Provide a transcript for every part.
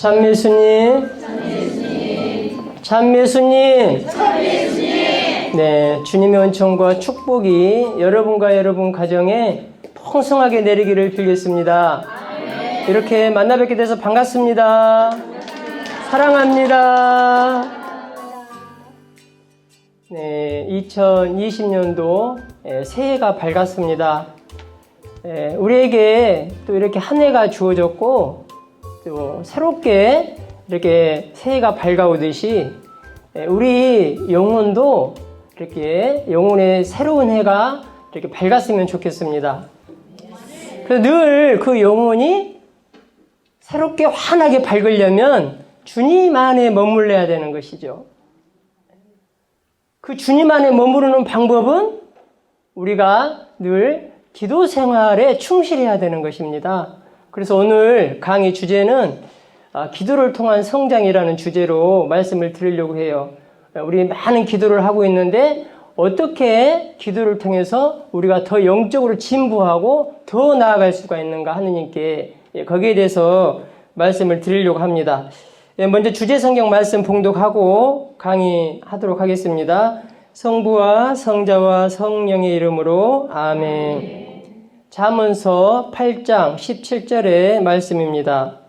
참예수님, 참예수님. 네, 주님의 은총과 축복이 여러분과 여러분 가정에 풍성하게 내리기를 빌겠습니다. 이렇게 만나 뵙게 돼서 반갑습니다. 사랑합니다. 네, 2020년도 새해가 밝았습니다. 우리에게 또 이렇게 한 해가 주어졌고 또 새롭게 이렇게 새해가 밝아오듯이 우리 영혼도 이렇게 영혼의 새로운 해가 이렇게 밝았으면 좋겠습니다. 그래서 늘 그 영혼이 새롭게 환하게 밝으려면 주님 안에 머물러야 되는 것이죠. 그 주님 안에 머무르는 방법은 우리가 늘 기도 생활에 충실해야 되는 것입니다. 그래서 오늘 강의 주제는 기도를 통한 성장이라는 주제로 말씀을 드리려고 해요. 우리 많은 기도를 하고 있는데 어떻게 기도를 통해서 우리가 더 영적으로 진보하고 더 나아갈 수가 있는가 하느님께 거기에 대해서 말씀을 드리려고 합니다. 먼저 주제 성경 말씀 봉독하고 강의하도록 하겠습니다. 성부와 성자와 성령의 이름으로 아멘. 잠언서 8장 17절의 말씀입니다.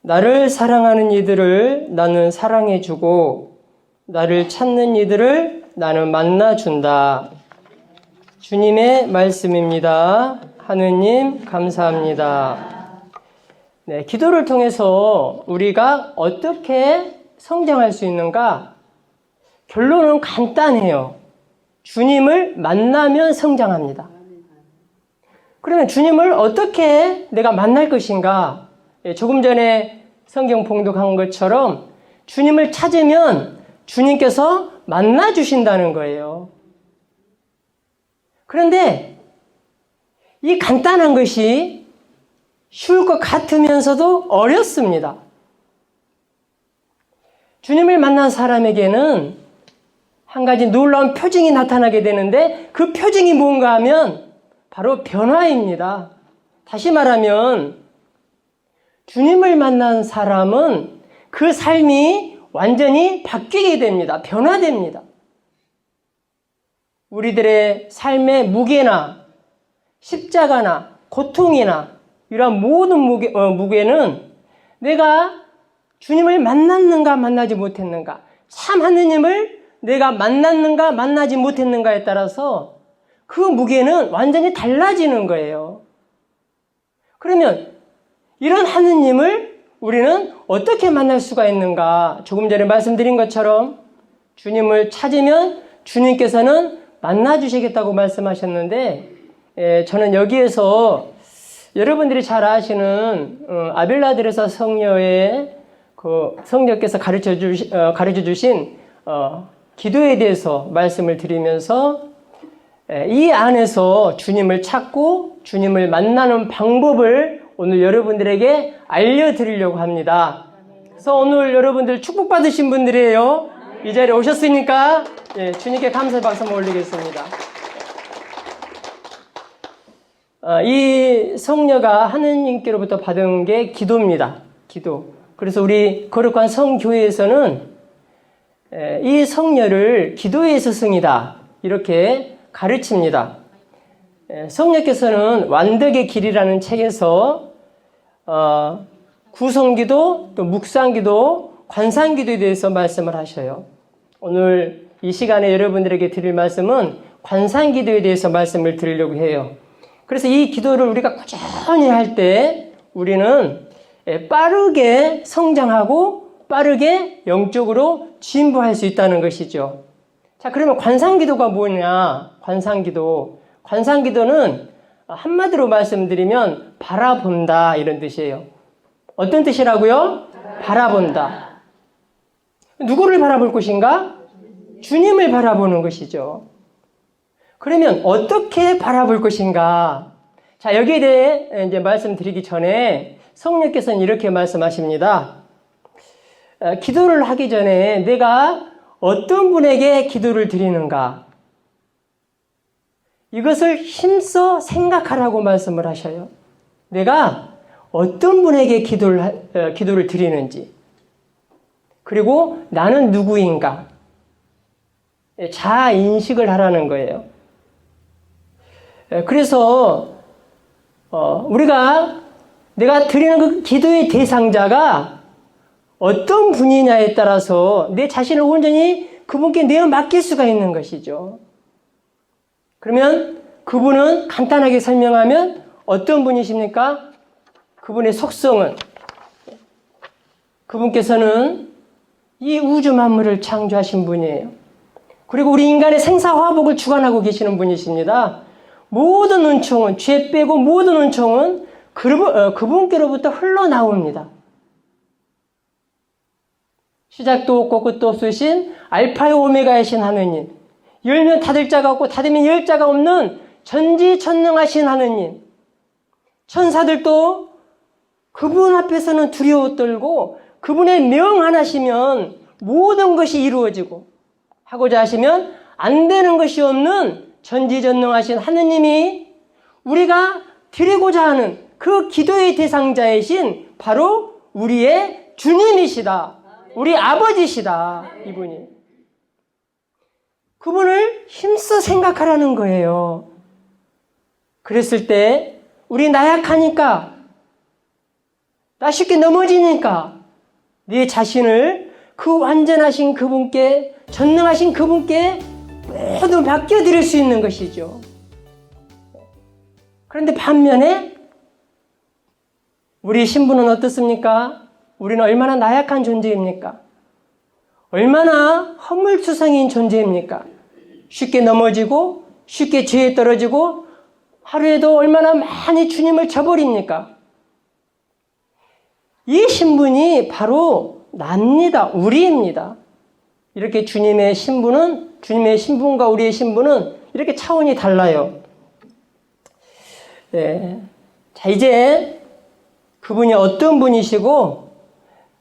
나를 사랑하는 이들을 나는 사랑해주고 나를 찾는 이들을 나는 만나준다. 주님의 말씀입니다. 하느님 감사합니다. 네, 기도를 통해서 우리가 어떻게 성장할 수 있는가? 결론은 간단해요. 주님을 만나면 성장합니다. 그러면 주님을 어떻게 내가 만날 것인가? 조금 전에 성경 봉독한 것처럼 주님을 찾으면 주님께서 만나 주신다는 거예요. 그런데 이 간단한 것이 쉬울 것 같으면서도 어렵습니다. 주님을 만난 사람에게는 한 가지 놀라운 표징이 나타나게 되는데 그 표징이 뭔가 하면 바로 변화입니다. 다시 말하면 주님을 만난 사람은 그 삶이 완전히 바뀌게 됩니다. 변화됩니다. 우리들의 삶의 무게나 십자가나 고통이나 이러한 모든 무게는 내가 주님을 만났는가 만나지 못했는가, 참 하느님을 내가 만났는가 만나지 못했는가에 따라서 그 무게는 완전히 달라지는 거예요. 그러면 이런 하느님을 우리는 어떻게 만날 수가 있는가? 조금 전에 말씀드린 것처럼 주님을 찾으면 주님께서는 만나주시겠다고 말씀하셨는데 저는 여기에서 여러분들이 잘 아시는 아빌라드레사 성녀의 그 성녀께서 가르쳐 주신 기도에 대해서 말씀을 드리면서 이 안에서 주님을 찾고 주님을 만나는 방법을 오늘 여러분들에게 알려드리려고 합니다. 그래서 오늘 여러분들 축복받으신 분들이에요. 이 자리에 오셨으니까 주님께 감사의 박수 한번 올리겠습니다. 이 성녀가 하느님께로부터 받은 게 기도입니다. 기도. 그래서 우리 거룩한 성교회에서는 이 성녀를 기도의 스승이다 이렇게 가르칩니다. 성녀께서는 완덕의 길이라는 책에서 구성기도, 또 묵상기도, 관상기도에 대해서 말씀을 하셔요. 오늘 이 시간에 여러분들에게 드릴 말씀은 관상기도에 대해서 말씀을 드리려고 해요. 그래서 이 기도를 우리가 꾸준히 할 때 우리는 빠르게 성장하고 빠르게 영적으로 진보할 수 있다는 것이죠. 자, 그러면 관상기도가 뭐냐? 관상기도는 한마디로 말씀드리면 바라본다 이런 뜻이에요. 어떤 뜻이라고요? 바라본다. 누구를 바라볼 것인가? 주님을 바라보는 것이죠. 그러면 어떻게 바라볼 것인가? 자, 여기에 대해 이제 말씀드리기 전에 성령께서는 이렇게 말씀하십니다. 기도를 하기 전에 내가 어떤 분에게 기도를 드리는가? 이것을 힘써 생각하라고 말씀을 하셔요. 내가 어떤 분에게 기도를 드리는지, 그리고 나는 누구인가, 자아 인식을 하라는 거예요. 그래서 우리가 내가 드리는 그 기도의 대상자가 어떤 분이냐에 따라서 내 자신을 온전히 그분께 내어 맡길 수가 있는 것이죠. 그러면 그분은 간단하게 설명하면 어떤 분이십니까? 그분의 속성은, 그분께서는 이 우주 만물을 창조하신 분이에요. 그리고 우리 인간의 생사화복을 주관하고 계시는 분이십니다. 모든 은총은, 죄 빼고 모든 은총은 그분께로부터 흘러나옵니다. 시작도 없고 끝도 없으신 알파요 오메가이신 하느님, 열면 닫을 자가 없고 닫으면 열 자가 없는 전지전능하신 하느님, 천사들도 그분 앞에서는 두려워 떨고 그분의 명 하나시면 모든 것이 이루어지고 하고자 하시면 안 되는 것이 없는 전지전능하신 하느님이 우리가 드리고자 하는 그 기도의 대상자이신 바로 우리의 주님이시다. 우리 아버지시다. 이분이. 그분을 힘써 생각하라는 거예요. 그랬을 때 우리 나약하니까, 나 쉽게 넘어지니까 네 자신을 그 완전하신 그분께, 전능하신 그분께 모두 맡겨드릴 수 있는 것이죠. 그런데 반면에 우리 신분은 어떻습니까? 우리는 얼마나 나약한 존재입니까? 얼마나 허물투성인 존재입니까? 쉽게 넘어지고 쉽게 죄에 떨어지고 하루에도 얼마나 많이 주님을 저버립니까? 이 신분이 바로 납니다. 우리입니다. 이렇게 주님의 신분과 우리의 신분은 이렇게 차원이 달라요. 네. 자, 이제 그분이 어떤 분이시고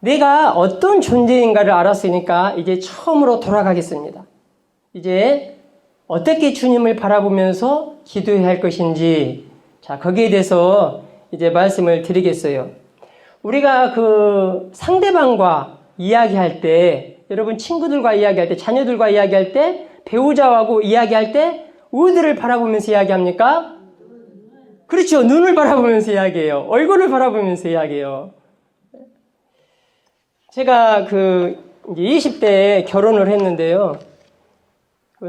내가 어떤 존재인가를 알았으니까 이제 처음으로 돌아가겠습니다. 이제 어떻게 주님을 바라보면서 기도해야 할 것인지, 자, 거기에 대해서 이제 말씀을 드리겠어요. 우리가 그 상대방과 이야기할 때, 여러분 친구들과 이야기할 때, 자녀들과 이야기할 때, 배우자하고 이야기할 때 어디를 바라보면서 이야기합니까? 그렇죠. 눈을 바라보면서 이야기해요. 얼굴을 바라보면서 이야기해요. 제가 이제 20대에 결혼을 했는데요.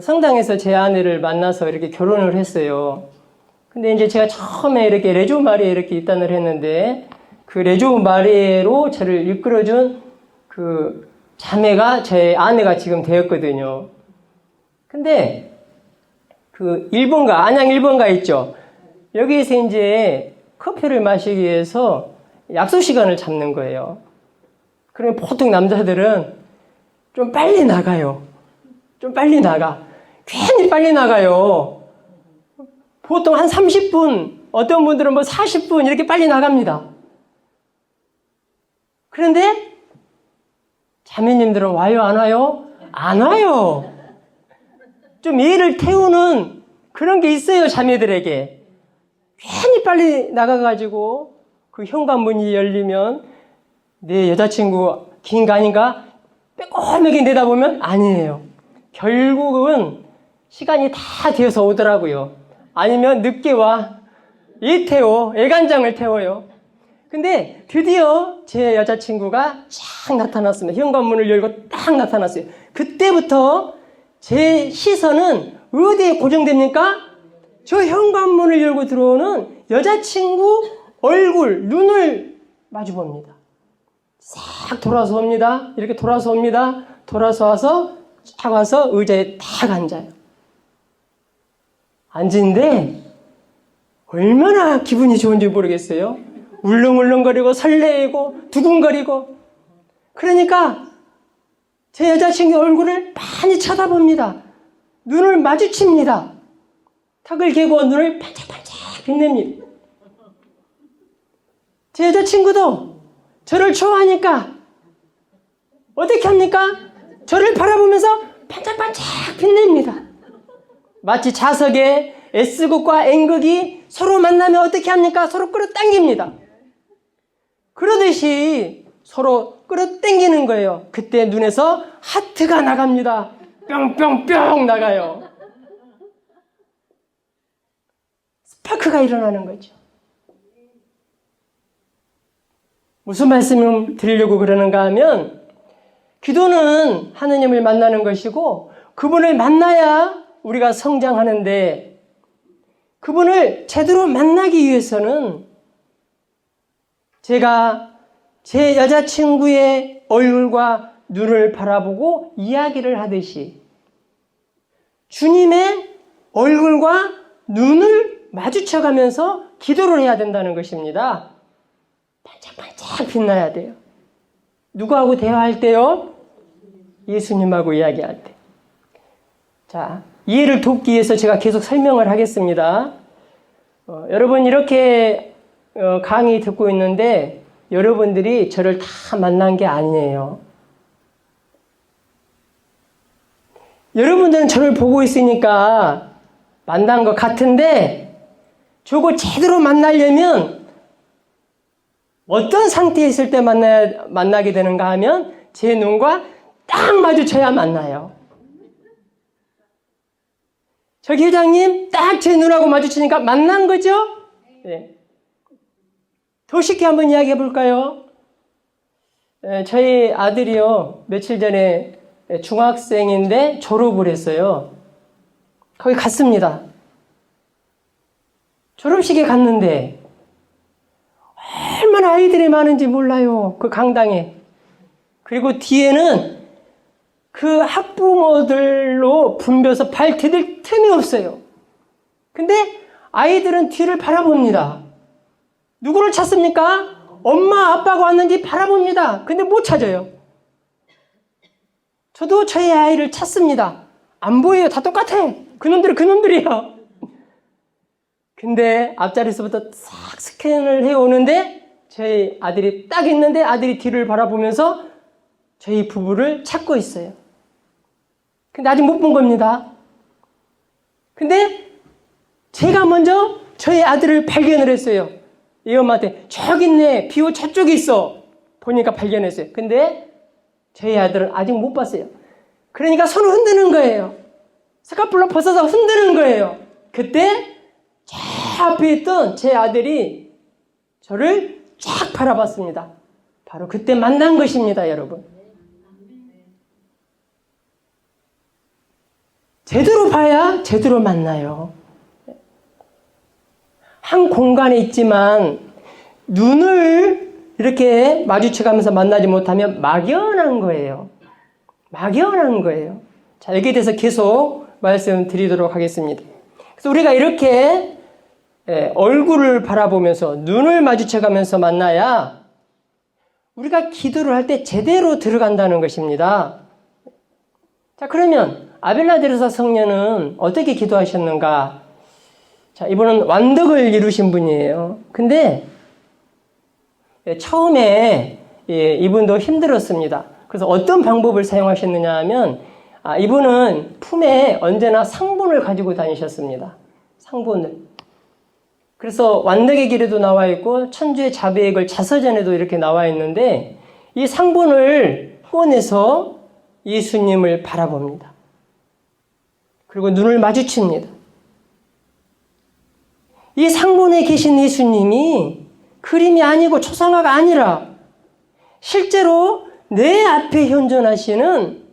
성당에서 제 아내를 만나서 이렇게 결혼을 했어요. 근데 이제 제가 처음에 이렇게 레조 마리에 이렇게 입단을 했는데, 그 레조 마리에로 저를 이끌어준 그 자매가 제 아내가 지금 되었거든요. 근데 그 안양 1번가 있죠. 여기에서 이제 커피를 마시기 위해서 약속 시간을 잡는 거예요. 그러면 보통 남자들은 좀 빨리 나가요. 좀 빨리 나가. 괜히 빨리 나가요. 보통 한 30분, 어떤 분들은 뭐 40분 이렇게 빨리 나갑니다. 그런데 자매님들은 와요, 안 와요? 안 와요. 좀 예를 태우는 그런 게 있어요, 자매들에게. 괜히 빨리 나가가지고 그 현관문이 열리면 내 여자친구 긴가 아닌가 빼꼼하게 내다보면 아니에요. 결국은 시간이 다 되어서 오더라고요. 아니면 늦게 와. 애간장을 태워요. 근데 드디어 제 여자친구가 쫙 나타났습니다. 현관문을 열고 딱 나타났어요. 그때부터 제 시선은 어디에 고정됩니까? 저 현관문을 열고 들어오는 여자친구 얼굴, 눈을 마주봅니다. 싹 돌아서 옵니다. 이렇게 돌아서 옵니다. 돌아서 와서 쫙 와서 의자에 딱 앉아요. 앉은데 얼마나 기분이 좋은지 모르겠어요. 울렁울렁거리고 설레고 두근거리고. 그러니까 제 여자친구 얼굴을 많이 쳐다봅니다. 눈을 마주칩니다. 턱을 개고 눈을 반짝반짝 빛냅니다. 제 여자친구도 저를 좋아하니까 어떻게 합니까? 저를 바라보면서 반짝반짝 빛냅니다. 마치 자석에 S극과 N극이 서로 만나면 어떻게 합니까? 서로 끌어당깁니다. 그러듯이 서로 끌어당기는 거예요. 그때 눈에서 하트가 나갑니다. 뿅뿅뿅 나가요. 스파크가 일어나는 거죠. 무슨 말씀을 드리려고 그러는가 하면 기도는 하느님을 만나는 것이고 그분을 만나야 우리가 성장하는데 그분을 제대로 만나기 위해서는 제가 제 여자친구의 얼굴과 눈을 바라보고 이야기를 하듯이 주님의 얼굴과 눈을 마주쳐가면서 기도를 해야 된다는 것입니다. 반짝반짝 빛나야 돼요. 누구하고 대화할 때요? 예수님하고 이야기할 때. 자, 이해를 돕기 위해서 제가 계속 설명을 하겠습니다. 여러분 이렇게 강의 듣고 있는데 여러분들이 저를 다 만난 게 아니에요. 여러분들은 저를 보고 있으니까 만난 것 같은데 저거 제대로 만나려면 어떤 상태에 있을 때 만나게 되는가 하면 제 눈과 딱 마주쳐야 만나요. 저기 회장님 딱 제 눈하고 마주치니까 만난 거죠? 네. 더 쉽게 한번 이야기해 볼까요? 저희 아들이요 며칠 전에 중학생인데 졸업을 했어요. 거기 갔습니다. 졸업식에 갔는데 얼마나 아이들이 많은지 몰라요. 그 강당에. 그리고 뒤에는 그 학부모들로 붐벼서 발 디딜 틈이 없어요. 근데 아이들은 뒤를 바라봅니다. 누구를 찾습니까? 엄마, 아빠가 왔는지 바라봅니다. 근데 못 찾아요. 저도 저희 아이를 찾습니다. 안 보여요. 다 똑같아. 그놈들이에요. 근데 앞자리에서부터 싹 스캔을 해오는데 저희 아들이 딱 있는데 아들이 뒤를 바라보면서 저희 부부를 찾고 있어요. 근데 아직 못 본 겁니다. 근데 제가 먼저 저희 아들을 발견을 했어요. 이 엄마한테 저기 있네. 비호 저쪽에 있어. 보니까 발견했어요. 근데 저희 아들은 아직 못 봤어요. 그러니까 손을 흔드는 거예요. 스카풀러 벗어서 흔드는 거예요. 그때 저 앞에 있던 제 아들이 저를 쫙 바라봤습니다. 바로 그때 만난 것입니다, 여러분. 제대로 봐야 제대로 만나요. 한 공간에 있지만 눈을 이렇게 마주쳐가면서 만나지 못하면 막연한 거예요. 막연한 거예요. 자, 여기에 대해서 계속 말씀드리도록 하겠습니다. 그래서 우리가 이렇게 얼굴을 바라보면서 눈을 마주쳐가면서 만나야 우리가 기도를 할 때 제대로 들어간다는 것입니다. 자, 그러면 아벨라 데르사 성녀는 어떻게 기도하셨는가? 자, 이분은 완덕을 이루신 분이에요. 근데 처음에 이분도 힘들었습니다. 그래서 어떤 방법을 사용하셨느냐 하면 이분은 품에 언제나 상본을 가지고 다니셨습니다. 상본을. 그래서 완덕의 길에도 나와 있고 천주의 자비의 글 자서전에도 이렇게 나와 있는데 이 상본을 꺼내서 예수님을 바라봅니다. 그리고 눈을 마주칩니다. 이 상본에 계신 예수님이 그림이 아니고 초상화가 아니라 실제로 내 앞에 현존하시는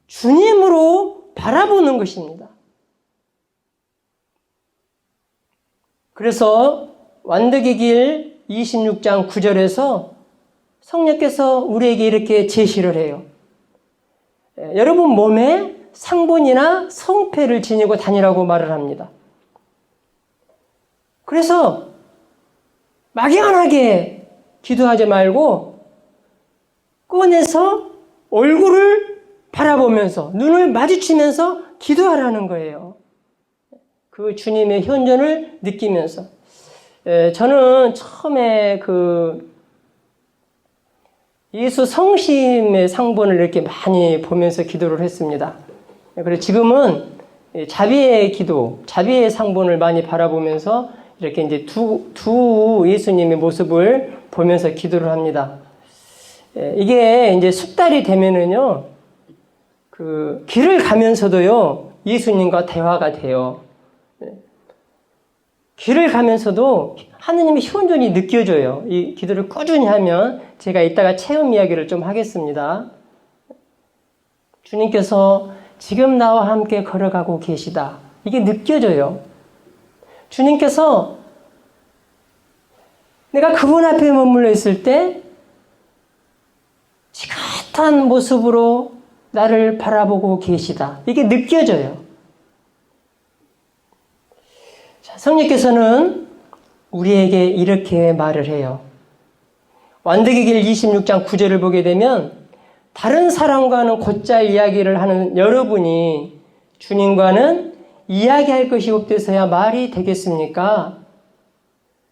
주님으로 바라보는 것입니다. 그래서 완덕의 길 26장 9절에서 성령께서 우리에게 이렇게 제시를 해요. 여러분 몸에 상본이나 성패를 지니고 다니라고 말을 합니다. 그래서 막연하게 기도하지 말고 꺼내서 얼굴을 바라보면서 눈을 마주치면서 기도하라는 거예요. 그 주님의 현존을 느끼면서. 저는 처음에 예수 성심의 상본을 이렇게 많이 보면서 기도를 했습니다. 그리고 지금은 자비의 기도, 자비의 상본을 많이 바라보면서 이렇게 이제 두 예수님의 모습을 보면서 기도를 합니다. 이게 이제 숙달이 되면은요, 그 길을 가면서도요, 예수님과 대화가 돼요. 길을 가면서도 하느님의 현존이 느껴져요. 이 기도를 꾸준히 하면 제가 이따가 체험 이야기를 좀 하겠습니다. 주님께서 지금 나와 함께 걸어가고 계시다. 이게 느껴져요. 주님께서 내가 그분 앞에 머물러 있을 때 지긋한 모습으로 나를 바라보고 계시다. 이게 느껴져요. 자, 성령께서는 우리에게 이렇게 말을 해요. 완득의 길 26장 9절을 보게 되면 다른 사람과는 곧잘 이야기를 하는 여러분이 주님과는 이야기할 것이 없대서야 말이 되겠습니까?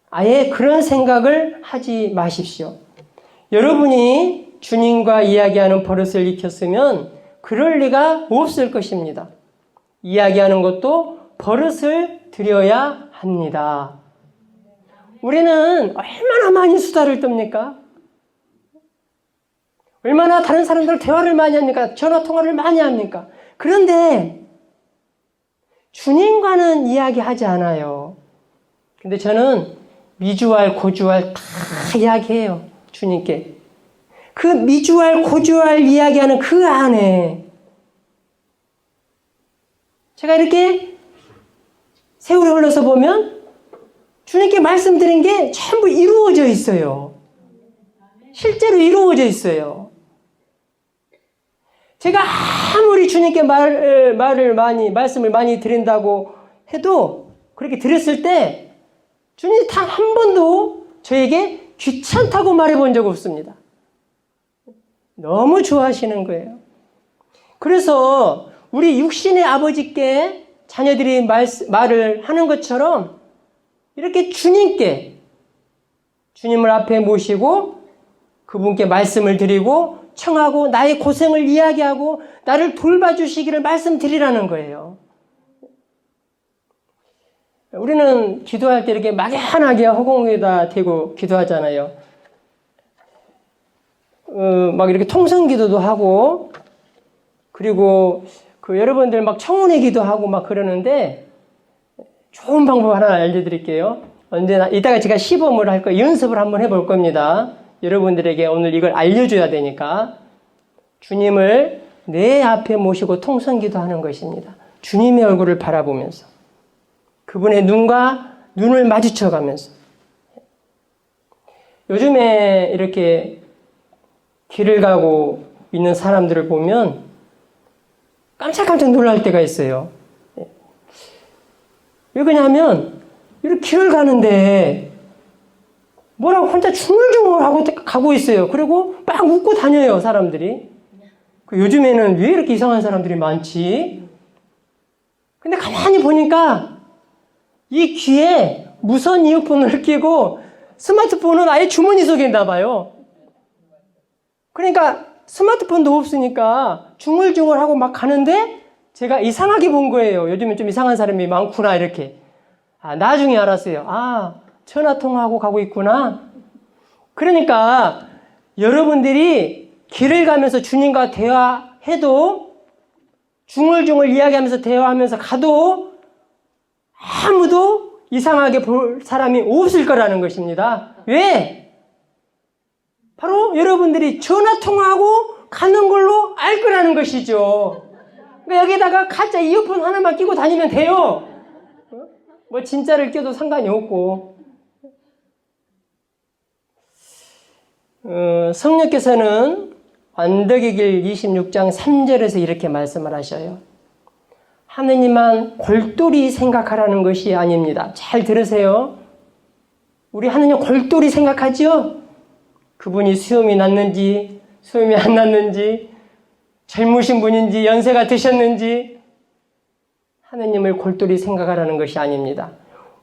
아예 그런 생각을 하지 마십시오. 여러분이 주님과 이야기하는 버릇을 익혔으면 그럴 리가 없을 것입니다. 이야기하는 것도 버릇을 들여야 합니다. 우리는 얼마나 많이 수다를 떱니까? 얼마나 다른 사람들 대화를 많이 합니까? 전화 통화를 많이 합니까? 그런데 주님과는 이야기하지 않아요. 근데 저는 미주알, 고주알 다 이야기해요. 주님께. 그 미주알, 고주알 이야기하는 그 안에 제가 이렇게 세월이 흘러서 보면 주님께 말씀드린 게 전부 이루어져 있어요. 실제로 이루어져 있어요. 제가 아무리 주님께 말씀을 많이 드린다고 해도 그렇게 드렸을 때 주님이 단 한 번도 저에게 귀찮다고 말해본 적 없습니다. 너무 좋아하시는 거예요. 그래서 우리 육신의 아버지께 자녀들이 말을 하는 것처럼 이렇게 주님을 앞에 모시고 그분께 말씀을 드리고 청하고 나의 고생을 이야기하고 나를 돌봐주시기를 말씀드리라는 거예요. 우리는 기도할 때 이렇게 막연하게 허공에다 대고 기도하잖아요. 막 이렇게 통성기도도 하고, 그리고 여러분들 막 청혼회 기도하고 막 그러는데, 좋은 방법 하나 알려드릴게요. 언제나, 이따가 제가 시범을 할 거예요. 연습을 한번 해볼 겁니다. 여러분들에게 오늘 이걸 알려줘야 되니까. 주님을 내 앞에 모시고 통성기도 하는 것입니다. 주님의 얼굴을 바라보면서. 그분의 눈과 눈을 마주쳐가면서. 요즘에 이렇게 길을 가고 있는 사람들을 보면 깜짝깜짝 놀랄 때가 있어요. 왜 그러냐면 이렇게 길을 가는데 뭐라고 혼자 중얼중얼하고 가고 있어요. 그리고 막 웃고 다녀요, 사람들이. 요즘에는 왜 이렇게 이상한 사람들이 많지? 근데 가만히 보니까 이 귀에 무선 이어폰을 끼고 스마트폰은 아예 주머니 속에 있나 봐요. 그러니까 스마트폰도 없으니까 중얼중얼하고 막 가는데 제가 이상하게 본 거예요. 요즘엔 좀 이상한 사람이 많구나 이렇게. 나중에 알았어요. 전화통화하고 가고 있구나. 그러니까 여러분들이 길을 가면서 주님과 대화해도 중얼중얼 이야기하면서 대화하면서 가도 아무도 이상하게 볼 사람이 없을 거라는 것입니다. 왜? 바로 여러분들이 전화통화하고 가는 걸로 알 거라는 것이죠. 그러니까 여기다가 가짜 이어폰 하나만 끼고 다니면 돼요. 뭐 진짜를 껴도 상관이 없고. 성령께서는 완득의 길 26장 3절에서 이렇게 말씀을 하셔요. 하느님만 골똘히 생각하라는 것이 아닙니다. 잘 들으세요. 우리 하느님 골똘히 생각하죠? 그분이 수염이 났는지 수염이 안 났는지 젊으신 분인지 연세가 드셨는지 하느님을 골똘히 생각하라는 것이 아닙니다.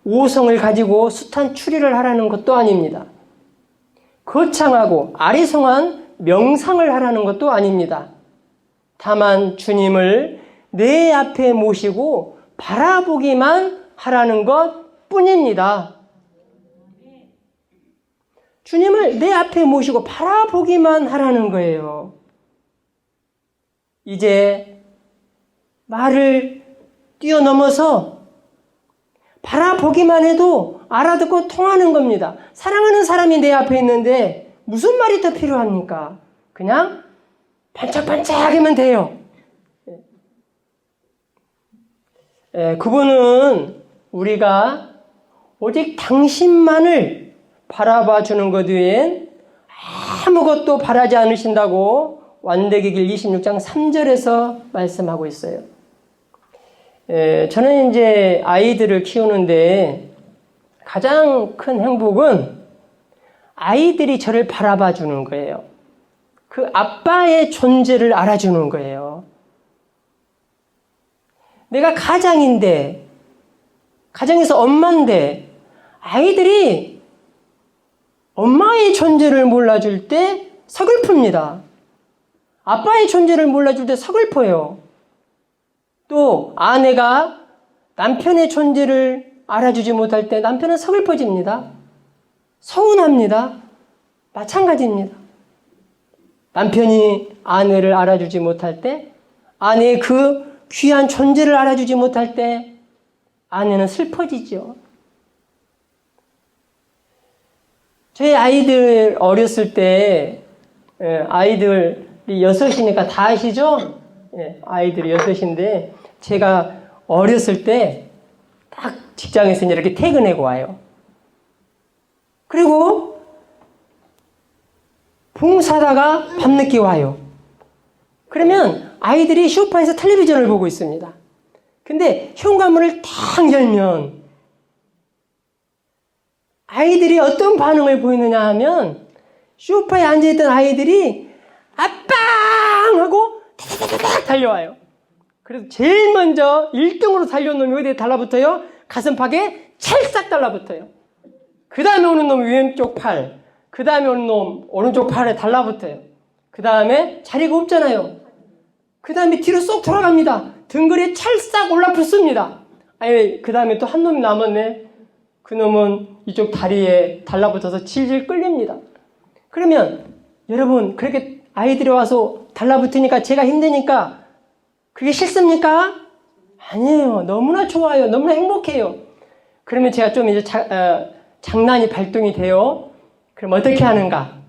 오성을 가지고 숱한 추리를 하라는 것도 아닙니다. 거창하고 아리송한 명상을 하라는 것도 아닙니다. 다만 주님을 내 앞에 모시고 바라보기만 하라는 것 뿐입니다. 주님을 내 앞에 모시고 바라보기만 하라는 거예요. 이제 말을 뛰어넘어서 바라보기만 해도 알아듣고 통하는 겁니다. 사랑하는 사람이 내 앞에 있는데 무슨 말이 더 필요합니까? 그냥 반짝반짝하면 돼요. 그분은 우리가 오직 당신만을 바라봐 주는 것 외엔 아무것도 바라지 않으신다고 완대기길 26장 3절에서 말씀하고 있어요. 저는 이제 아이들을 키우는데 가장 큰 행복은 아이들이 저를 바라봐 주는 거예요. 그 아빠의 존재를 알아주는 거예요. 내가 가장인데, 가정에서 엄마인데, 아이들이 엄마의 존재를 몰라줄 때 서글픕니다. 아빠의 존재를 몰라줄 때 서글퍼요. 또 아내가 남편의 존재를 알아주지 못할 때 남편은 서글퍼집니다. 서운합니다. 마찬가지입니다. 남편이 아내를 알아주지 못할 때, 아내의 그 귀한 존재를 알아주지 못할 때 아내는 슬퍼지죠. 저희 아이들 어렸을 때, 아이들이 6이니까 다 아시죠? 아이들이 6인데 제가 어렸을 때 딱 직장에서 이렇게 퇴근하고 와요. 그리고 봉사하다가 밤늦게 와요. 그러면 아이들이 소파에서 텔레비전을 보고 있습니다. 근데 현관문을 탁 열면 아이들이 어떤 반응을 보이느냐 하면 소파에 앉아있던 아이들이 아빵! 하고 타타타타 달려와요. 그래서 제일 먼저 1등으로 달려온 놈이 어디에 달라붙어요? 가슴팍에 찰싹 달라붙어요. 그 다음에 오는 놈이 왼쪽 팔, 그 다음에 오는 놈 오른쪽 팔에 달라붙어요. 그 다음에 자리가 없잖아요. 그 다음에 뒤로 쏙 돌아갑니다. 등골에 찰싹 올라붙습니다. 아니, 그 다음에 또 한 놈이 남았네. 그 놈은 이쪽 다리에 달라붙어서 질질 끌립니다. 그러면 여러분, 그렇게 아이들이 와서 달라붙으니까 제가 힘드니까 그게 싫습니까? 아니에요. 너무나 좋아요. 너무나 행복해요. 그러면 제가 좀 이제 장난이 발동이 돼요. 그럼 어떻게 하는가?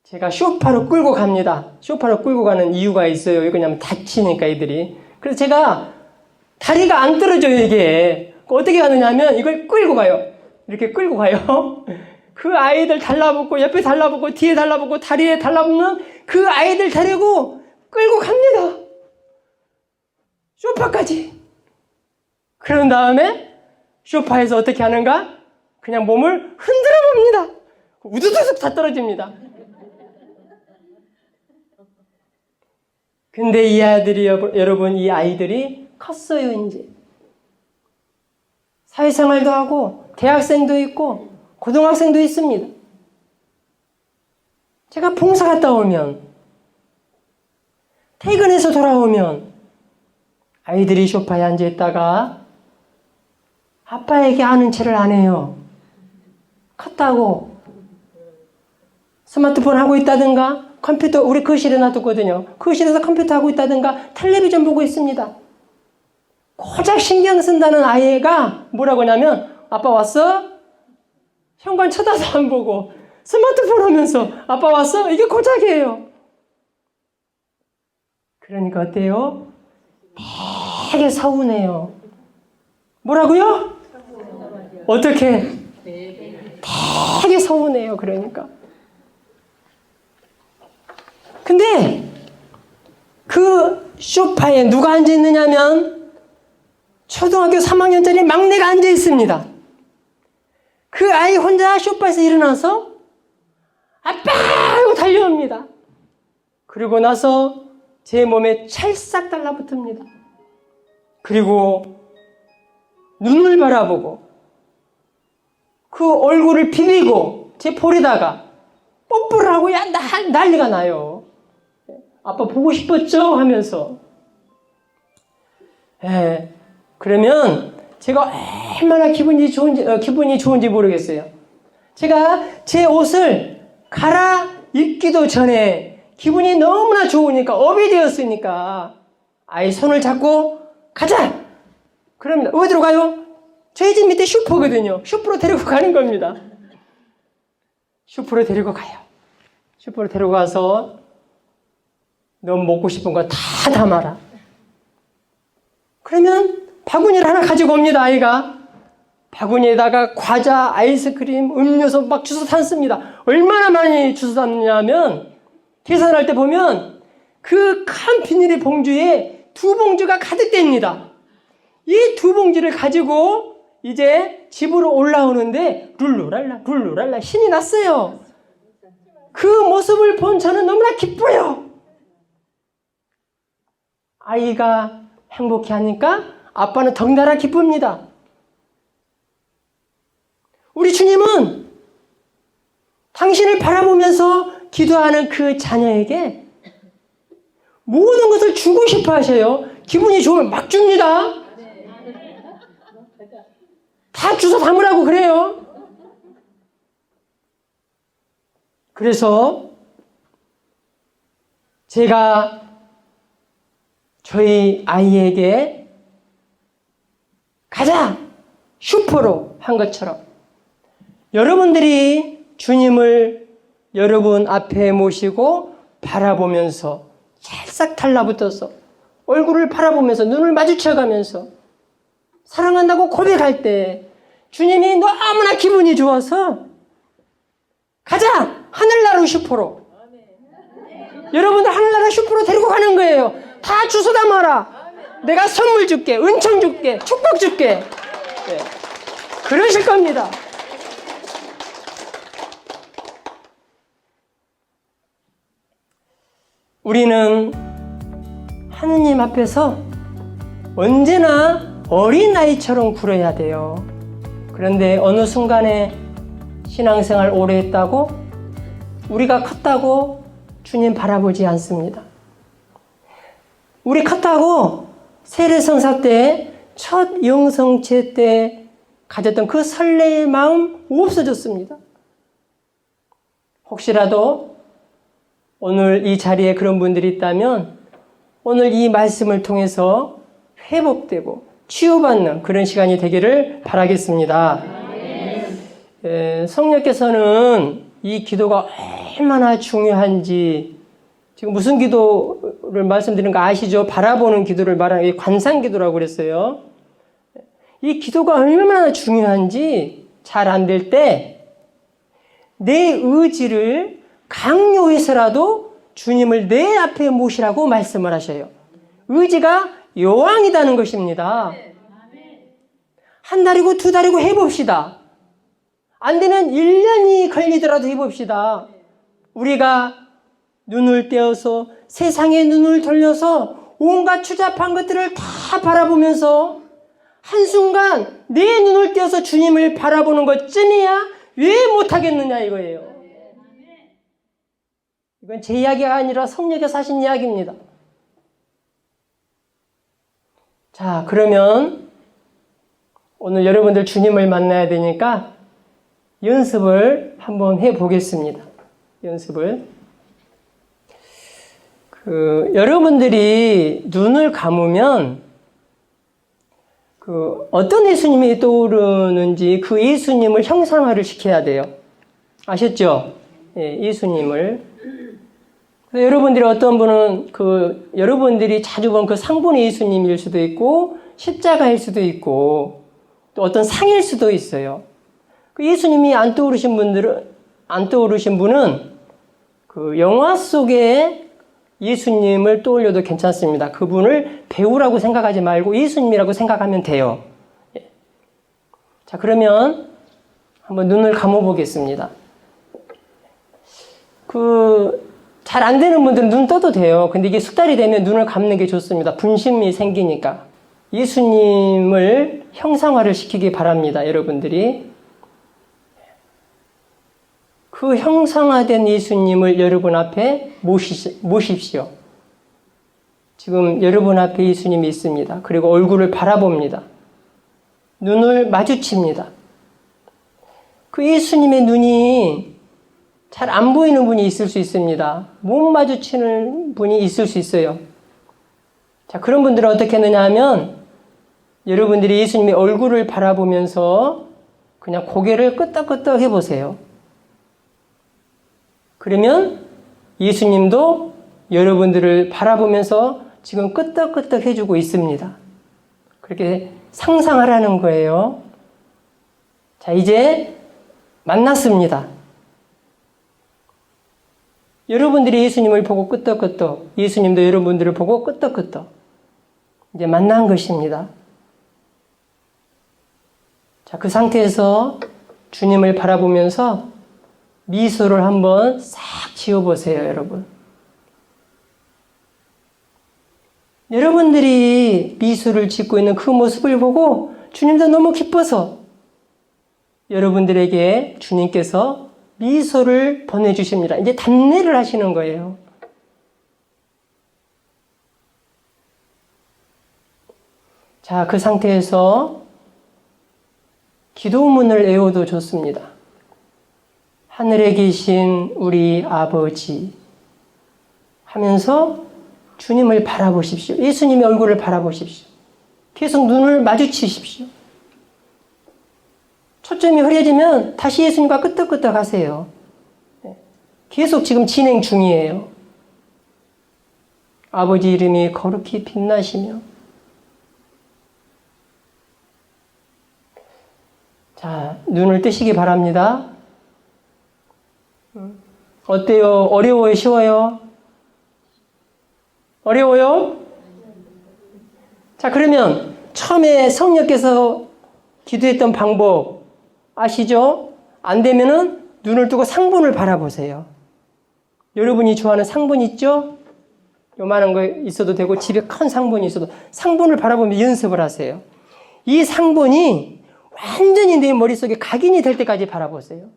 제가 소파로 끌고 갑니다. 소파로 끌고 가는 이유가 있어요. 왜 그러냐면 다치니까 애들이. 그래서 제가 다리가 안 떨어져요, 이게. 어떻게 하느냐면 이걸 끌고 가요. 이렇게 끌고 가요. 그 아이들 달라붙고 옆에 달라붙고 뒤에 달라붙고 다리에 달라붙는 그 아이들 데리고 끌고 갑니다. 소파까지. 그런 다음에 소파에서 어떻게 하는가? 그냥 몸을 흔들어 봅니다. 우두두둑 다 떨어집니다. 근데 이 아이들이, 여러분, 이 아이들이 컸어요, 이제. 사회생활도 하고, 대학생도 있고, 고등학생도 있습니다. 제가 봉사 갔다 오면, 퇴근해서 돌아오면, 아이들이 소파에 앉아있다가, 아빠에게 아는 체를 안 해요. 컸다고. 스마트폰 하고 있다든가, 컴퓨터 우리 거실에 놔뒀거든요. 거실에서 컴퓨터 하고 있다든가 텔레비전 보고 있습니다. 고작 신경 쓴다는 아이가 뭐라고 하냐면 아빠 왔어? 현관 쳐다도 안 보고 스마트폰 하면서 아빠 왔어? 이게 고작이에요. 그러니까 어때요? 되게 서운해요. 뭐라고요? 어떻게? 되게 서운해요. 그러니까. 근데 그 소파에 누가 앉아 있느냐면 초등학교 3학년짜리 막내가 앉아 있습니다. 그 아이 혼자 소파에서 일어나서 아빠! 하고 달려옵니다. 그리고 나서 제 몸에 찰싹 달라붙습니다. 그리고 눈을 바라보고 그 얼굴을 비비고 제 볼에다가 뽀뽀를 하고 난리가 나요. 아빠 보고 싶었죠? 하면서. 그러면 제가 얼마나 기분이 좋은지 모르겠어요. 제가 제 옷을 갈아입기도 전에 기분이 너무나 좋으니까 업이 되었으니까 아이 손을 잡고 가자! 그럽니다. 어디로 가요? 저희 집 밑에 슈퍼거든요. 슈퍼로 데리고 가는 겁니다. 슈퍼로 데리고 가요. 슈퍼로 데리고 가서 너 먹고 싶은 거 다 담아라. 그러면 바구니를 하나 가지고 옵니다, 아이가. 바구니에다가 과자, 아이스크림, 음료수 막 주워 담습니다. 얼마나 많이 주워 담냐면 계산할 때 보면 그 큰 비닐의 봉주에 2봉주가 가득 됩니다. 이 2봉지를 가지고 이제 집으로 올라오는데 룰루랄라 신이 났어요. 그 모습을 본 저는 너무나 기뻐요. 아이가 행복해하니까 아빠는 덩달아 기쁩니다. 우리 주님은 당신을 바라보면서 기도하는 그 자녀에게 모든 것을 주고 싶어 하셔요. 기분이 좋으면 막 줍니다. 다 주워 담으라고 그래요. 그래서 제가 저희 아이에게 가자! 슈퍼로 한 것처럼 여러분들이 주님을 여러분 앞에 모시고 바라보면서 찰싹 달라붙어서 얼굴을 바라보면서 눈을 마주쳐가면서 사랑한다고 고백할 때 주님이 너무나 기분이 좋아서 가자! 하늘나라 슈퍼로. 여러분들 하늘나라 슈퍼로 데리고 가는 거예요. 다 주워 담아라. 내가 선물 줄게. 은총 줄게. 축복 줄게. 네. 그러실 겁니다. 우리는 하느님 앞에서 언제나 어린아이처럼 굴어야 돼요. 그런데 어느 순간에 신앙생활 오래 했다고 우리가 컸다고 주님 바라보지 않습니다. 우리 컸다고 세례성사 때 첫 영성체 때 가졌던 그 설레의 마음 없어졌습니다. 혹시라도 오늘 이 자리에 그런 분들이 있다면 오늘 이 말씀을 통해서 회복되고 치유받는 그런 시간이 되기를 바라겠습니다. 성령께서는 이 기도가 얼마나 중요한지 지금 무슨 기도를 말씀드리는 거 아시죠? 바라보는 기도를 말하는 관상기도라고 그랬어요. 이 기도가 얼마나 중요한지 잘 안 될 때 내 의지를 강요해서라도 주님을 내 앞에 모시라고 말씀을 하셔요. 의지가 여왕이라는 것입니다. 한 달이고 2달이고 해봅시다. 안 되면 1년이 걸리더라도 해봅시다. 우리가 눈을 떼어서 세상에 눈을 돌려서 온갖 추잡한 것들을 다 바라보면서 한순간 내 눈을 떼어서 주님을 바라보는 것쯤이야 왜 못하겠느냐 이거예요. 이건 제 이야기가 아니라 성령께서 하신 이야기입니다. 자, 그러면 오늘 여러분들 주님을 만나야 되니까 연습을 한번 해보겠습니다. 연습을. 여러분들이 눈을 감으면 어떤 예수님이 떠오르는지 그 예수님을 형상화를 시켜야 돼요. 아셨죠? 예, 예수님을. 그래서 여러분들이 어떤 분은 여러분들이 자주 본 그 상본의 예수님일 수도 있고, 십자가일 수도 있고, 또 어떤 상일 수도 있어요. 그 예수님이 안 떠오르신 분은 그 영화 속에 예수님을 떠올려도 괜찮습니다. 그분을 배우라고 생각하지 말고 예수님이라고 생각하면 돼요. 자, 그러면 한번 눈을 감아보겠습니다. 잘 안 되는 분들은 눈 떠도 돼요. 근데 이게 숙달이 되면 눈을 감는 게 좋습니다. 분심이 생기니까. 예수님을 형상화를 시키기 바랍니다. 여러분들이. 그 형상화된 예수님을 여러분 앞에 모십시오. 지금 여러분 앞에 예수님이 있습니다. 그리고 얼굴을 바라봅니다. 눈을 마주칩니다. 그 예수님의 눈이 잘 안 보이는 분이 있을 수 있습니다. 못 마주치는 분이 있을 수 있어요. 자, 그런 분들은 어떻게 하느냐 하면 여러분들이 예수님의 얼굴을 바라보면서 그냥 고개를 끄덕끄덕 해보세요. 그러면 예수님도 여러분들을 바라보면서 지금 끄덕끄덕 해주고 있습니다. 그렇게 상상하라는 거예요. 자, 이제 만났습니다. 여러분들이 예수님을 보고 끄덕끄덕, 예수님도 여러분들을 보고 끄덕끄덕. 이제 만난 것입니다. 자, 그 상태에서 주님을 바라보면서 미소를 한번 싹 지어보세요, 여러분. 여러분들이 미소를 짓고 있는 그 모습을 보고 주님도 너무 기뻐서 여러분들에게 주님께서 미소를 보내주십니다. 이제 답례를 하시는 거예요. 자, 그 상태에서 기도문을 외워도 좋습니다. 하늘에 계신 우리 아버지 하면서 주님을 바라보십시오. 예수님의 얼굴을 바라보십시오. 계속 눈을 마주치십시오. 초점이 흐려지면 다시 예수님과 끄덕끄덕 하세요. 계속 지금 진행 중이에요. 아버지 이름이 거룩히 빛나시며. 자, 눈을 뜨시기 바랍니다. 어때요? 어려워요? 쉬워요? 어려워요? 자, 그러면 처음에 성령께서 기도했던 방법 아시죠? 안 되면은 눈을 뜨고 상본을 바라보세요. 여러분이 좋아하는 상본 있죠? 요만한 거 있어도 되고 집에 큰 상본이 있어도 상본을 바라보며 연습을 하세요. 이 상본이 완전히 내 머릿속에 각인이 될 때까지 바라보세요.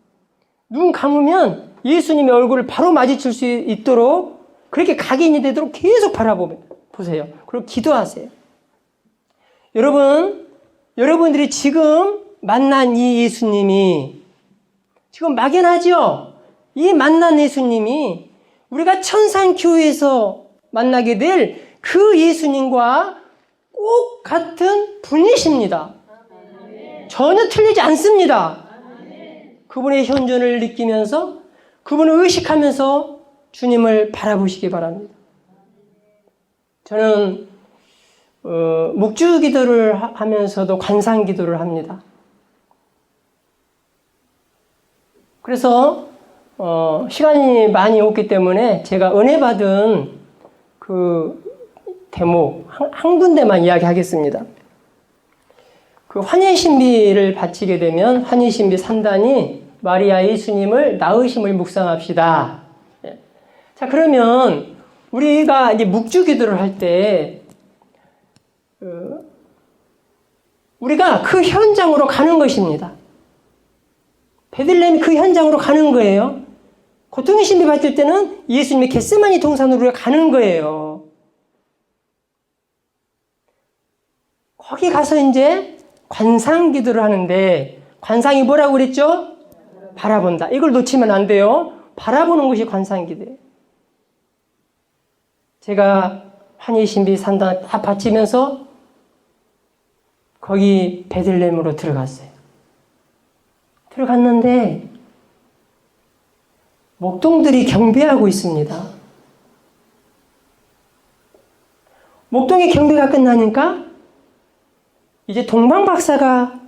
눈 감으면 예수님의 얼굴을 바로 마주칠 수 있도록 그렇게 각인이 되도록 계속 바라보세요. 그리고 기도하세요. 여러분들이 지금 만난 이 예수님이 지금 막연하죠? 이 만난 예수님이 우리가 천상교회에서 만나게 될 그 예수님과 꼭 같은 분이십니다. 전혀 틀리지 않습니다. 그분의 현존을 느끼면서 그분을 의식하면서 주님을 바라보시기 바랍니다. 저는 묵주 기도를 하면서도 관상 기도를 합니다. 그래서 시간이 많이 없기 때문에 제가 은혜 받은 그 대목 한 군데만 이야기하겠습니다. 그 환희신비를 바치게 되면 환희신비 3단이 마리아 예수님을 낳으심을 묵상합시다. 자, 그러면 우리가 이제 묵주 기도를 할 때 우리가 그 현장으로 가는 것입니다. 베들레헴이 그 현장으로 가는 거예요. 고통의 신비 받을 때는 예수님의 겟세마니 동산으로 우리가 가는 거예요. 거기 가서 이제 관상 기도를 하는데 관상이 뭐라고 그랬죠? 바라본다. 이걸 놓치면 안 돼요. 바라보는 것이 관상 기도예요. 제가 환희신비 산단 다 바치면서 거기 베들레헴으로 들어갔어요. 들어갔는데 목동들이 경배하고 있습니다. 목동의 경배가 끝나니까 이제 동방박사가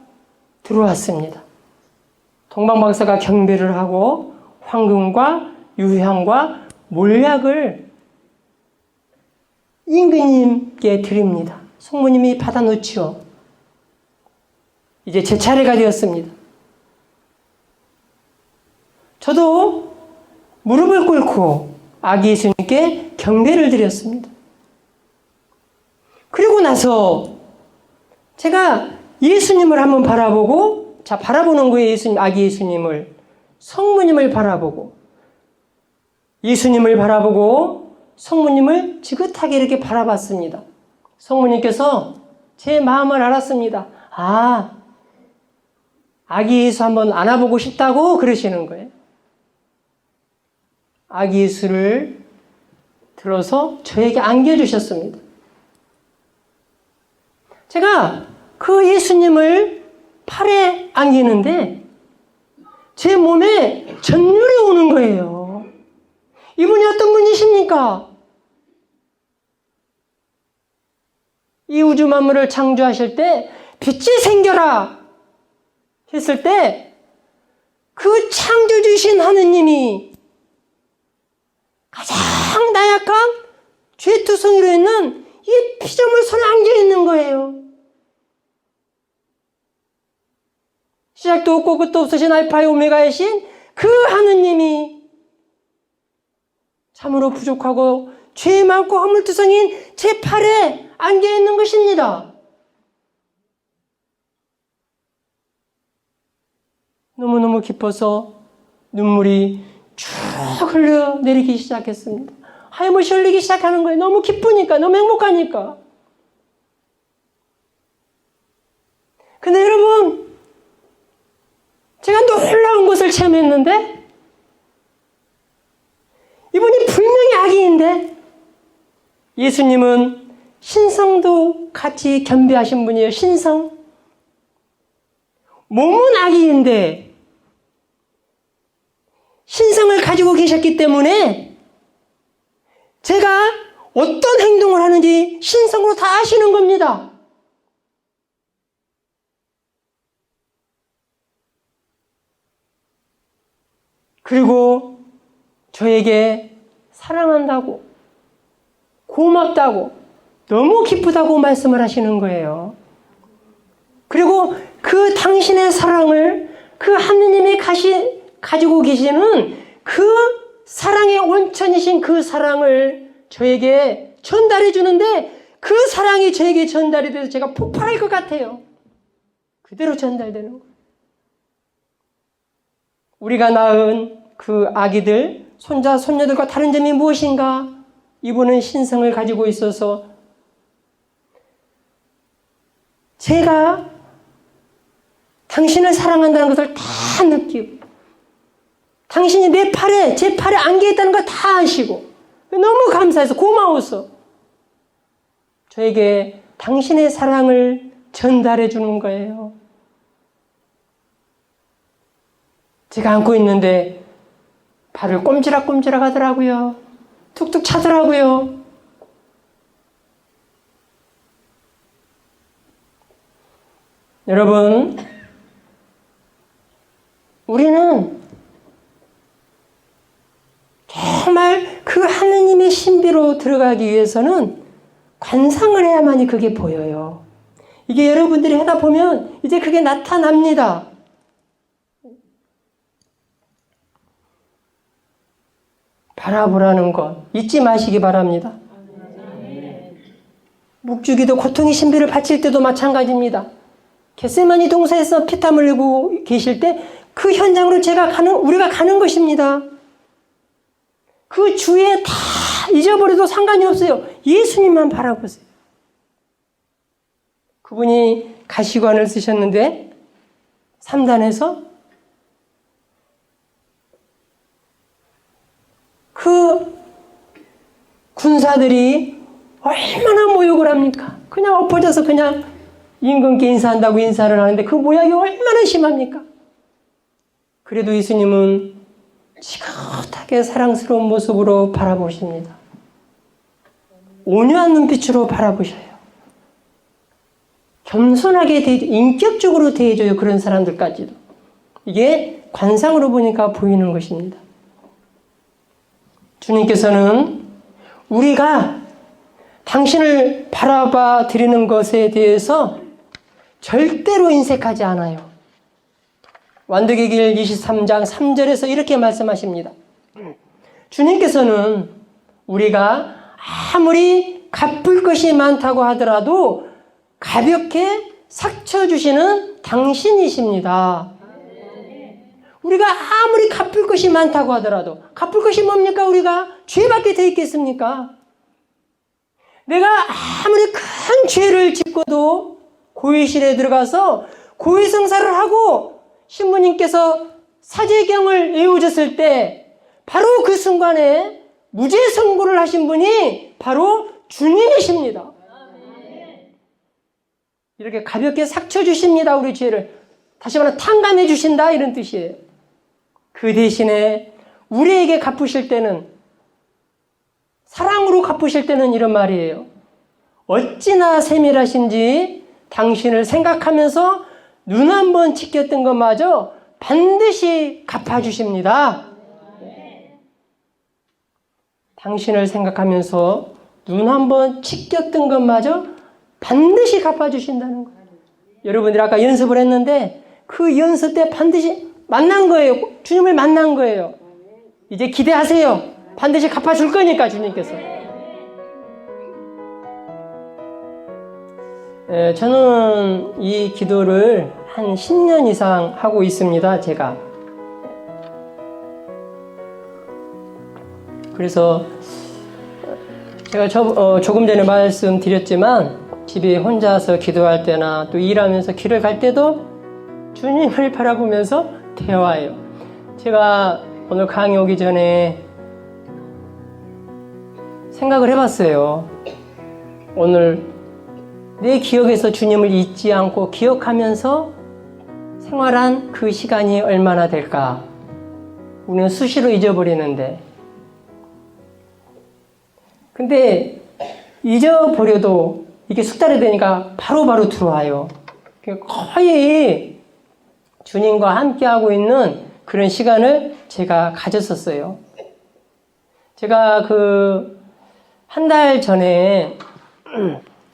들어왔습니다. 동방박사가 경배를 하고 황금과 유향과 몰약을 임금님께 드립니다. 성모님이 받아놓지요. 이제 제 차례가 되었습니다. 저도 무릎을 꿇고 아기 예수님께 경배를 드렸습니다. 그리고 나서 제가 예수님을 한번 바라보고, 자, 바라보는 거예요. 예수님, 아기 예수님을. 성모님을 바라보고, 예수님을 바라보고, 성모님을 지긋하게 이렇게 바라봤습니다. 성모님께서 제 마음을 알았습니다. 아, 아기 예수 한번 안아보고 싶다고 그러시는 거예요. 아기 예수를 들어서 저에게 안겨주셨습니다. 제가 그 예수님을 팔에 안기는데 제 몸에 전율이 오는 거예요. 이분이 어떤 분이십니까? 이 우주 만물을 창조하실 때 빛이 생겨라 했을 때 그 창조주신 하느님이 가장 나약한 죄투성이로 있는 이 피조물 손에 안겨 있는 거예요. 시작도 없고 끝도 없으신 알파의 오메가이신 그 하느님이 참으로 부족하고 죄 많고 허물투성인 제 팔에 안겨 있는 것입니다. 너무너무 기뻐서 눈물이 쭉 흘러내리기 시작했습니다. 하염없이 흘리기 시작하는 거예요. 너무 기쁘니까, 너무 행복하니까. 근데 여러분, 제가 놀라운 것을 체험했는데 이분이 분명히 아기인데 예수님은 신성도 같이 겸비하신 분이에요. 신성. 몸은 아기인데 신성을 가지고 계셨기 때문에 제가 어떤 행동을 하는지 신성으로 다 아시는 겁니다. 그리고 저에게 사랑한다고, 고맙다고, 너무 기쁘다고 말씀을 하시는 거예요. 그리고 그 당신의 사랑을 그 하느님이 가지고 계시는 그 사랑의 원천이신 그 사랑을 저에게 전달해 주는데 그 사랑이 저에게 전달이 돼서 제가 폭발할 것 같아요. 그대로 전달되는 거예요. 우리가 낳은 그 아기들, 손자, 손녀들과 다른 점이 무엇인가? 이분은 신성을 가지고 있어서 제가 당신을 사랑한다는 것을 다 느끼고 당신이 내 팔에, 제 팔에 안겨 있다는 걸 다 아시고 너무 감사해서 고마워서 저에게 당신의 사랑을 전달해 주는 거예요. 제가 안고 있는데 발을 꼼지락꼼지락 하더라고요. 툭툭 차더라고요. 여러분, 우리는 정말 그 하느님의 신비로 들어가기 위해서는 관상을 해야만이 그게 보여요. 이게 여러분들이 하다 보면 이제 그게 나타납니다. 바라보라는 것 잊지 마시기 바랍니다. 묵주기도 고통의 신비를 바칠 때도 마찬가지입니다. 겟세마니 동산에서 피땀 흘리고 계실 때 그 현장으로 우리가 가는 것입니다. 그 주위에 다 잊어버려도 상관이 없어요. 예수님만 바라보세요. 그분이 가시관을 쓰셨는데 3단에서 그 군사들이 얼마나 모욕을 합니까? 그냥 엎어져서 그냥 임금께 인사한다고 인사를 하는데 그 모욕이 얼마나 심합니까? 그래도 예수님은 지긋하게 사랑스러운 모습으로 바라보십니다. 온유한 눈빛으로 바라보셔요. 겸손하게 인격적으로 대해줘요. 그런 사람들까지도. 이게 관상으로 보니까 보이는 것입니다. 주님께서는 우리가 당신을 바라봐 드리는 것에 대해서 절대로 인색하지 않아요. 완득의 길 23장 3절에서 이렇게 말씀하십니다. 주님께서는 우리가 아무리 갚을 것이 많다고 하더라도 가볍게 삭혀주시는 당신이십니다. 우리가 아무리 갚을 것이 많다고 하더라도 갚을 것이 뭡니까? 우리가 죄밖에 더 있겠습니까? 내가 아무리 큰 죄를 짓고도 고위실에 들어가서 고위성사를 하고 신부님께서 사제경을 외우셨을 때 바로 그 순간에 무죄 선고를 하신 분이 바로 주님이십니다. 이렇게 가볍게 삭혀 주십니다. 우리 죄를 다시 말하면 탕감해 주신다 이런 뜻이에요. 그 대신에 우리에게 갚으실 때는, 사랑으로 갚으실 때는 이런 말이에요. 어찌나 세밀하신지 당신을 생각하면서 눈 한 번 치켰던 것마저 반드시 갚아주십니다. 당신을 생각하면서 눈 한 번 치켰던 것마저 반드시 갚아주신다는 거예요. 여러분들이 아까 연습을 했는데 그 연습 때 반드시 만난 거예요. 주님을 만난 거예요. 이제 기대하세요. 반드시 갚아줄 거니까 주님께서. 저는 이 기도를 한 10년 이상 하고 있습니다. 제가. 그래서 제가 조금 전에 말씀드렸지만 집에 혼자서 기도할 때나 또 일하면서 길을 갈 때도 주님을 바라보면서 대화해요. 제가 오늘 강의 오기 전에 생각을 해봤어요. 오늘 내 기억에서 주님을 잊지 않고 기억하면서 생활한 그 시간이 얼마나 될까? 우리는 수시로 잊어버리는데. 근데 잊어버려도 이게 숙달이 되니까 바로바로 들어와요. 거의 주님과 함께하고 있는 그런 시간을 제가 가졌었어요. 제가 한 달 전에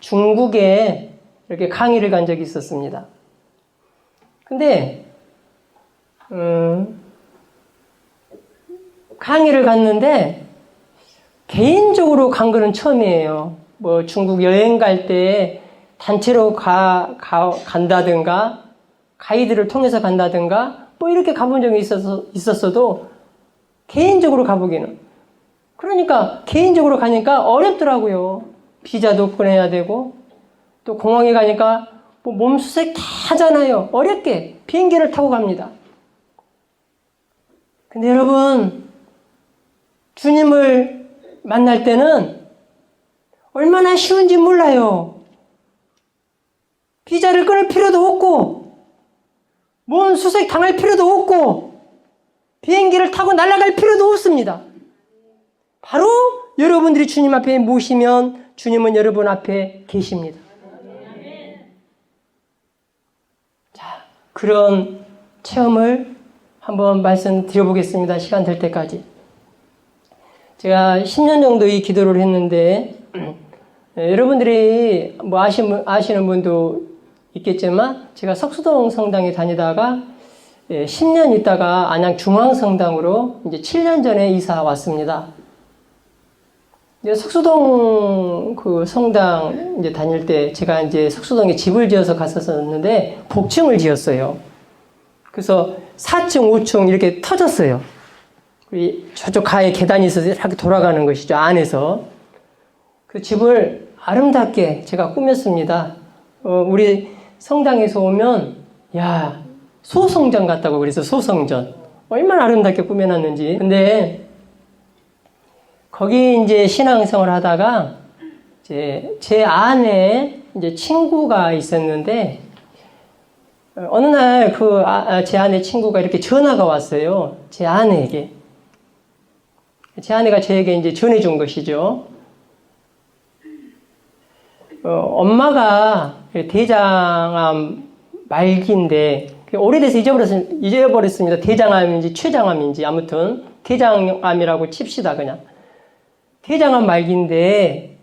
중국에 이렇게 강의를 간 적이 있었습니다. 근데, 강의를 갔는데, 개인적으로 간 거는 처음이에요. 뭐 중국 여행 갈 때 단체로 간다든가, 가이드를 통해서 간다든가, 뭐 이렇게 가본 적이 있었어도, 개인적으로 가보기는. 그러니까, 개인적으로 가니까 어렵더라고요. 비자도 보내야 되고, 또 공항에 가니까 뭐 몸수색 다 하잖아요. 어렵게 비행기를 타고 갑니다. 근데 여러분, 주님을 만날 때는 얼마나 쉬운지 몰라요. 비자를 끊을 필요도 없고, 몸 수색 당할 필요도 없고, 비행기를 타고 날아갈 필요도 없습니다. 바로 여러분들이 주님 앞에 모시면 주님은 여러분 앞에 계십니다. 자, 그런 체험을 한번 말씀드려보겠습니다. 시간 될 때까지. 제가 10년 정도 이 기도를 했는데, 여러분들이 뭐 아시는 분도 있겠지만, 제가 석수동 성당에 다니다가 10년 있다가 안양 중앙성당으로 이제 7년 전에 이사 왔습니다. 이제 석수동 그 성당 이제 다닐 때 제가 이제 석수동에 집을 지어서 갔었는데 복층을 지었어요. 그래서 4층, 5층 이렇게 터졌어요. 저쪽 가에 계단이 있어서 이렇게 돌아가는 것이죠. 안에서. 그 집을 아름답게 제가 꾸몄습니다. 우리 성당에서 오면, 야, 소성전 같다고 그래서 소성전. 얼마나 아름답게 꾸며놨는지. 근데, 거기 이제 신앙생활 하다가, 제 안에 이제 친구가 있었는데, 어느 날 제 아내 친구가 이렇게 전화가 왔어요. 제 아내에게. 제 아내가 저에게 이제 전해준 것이죠. 엄마가 대장암 말기인데, 오래돼서 잊어버렸습니다. 대장암인지 췌장암인지, 아무튼, 대장암이라고 칩시다, 그냥. 대장암 말기인데,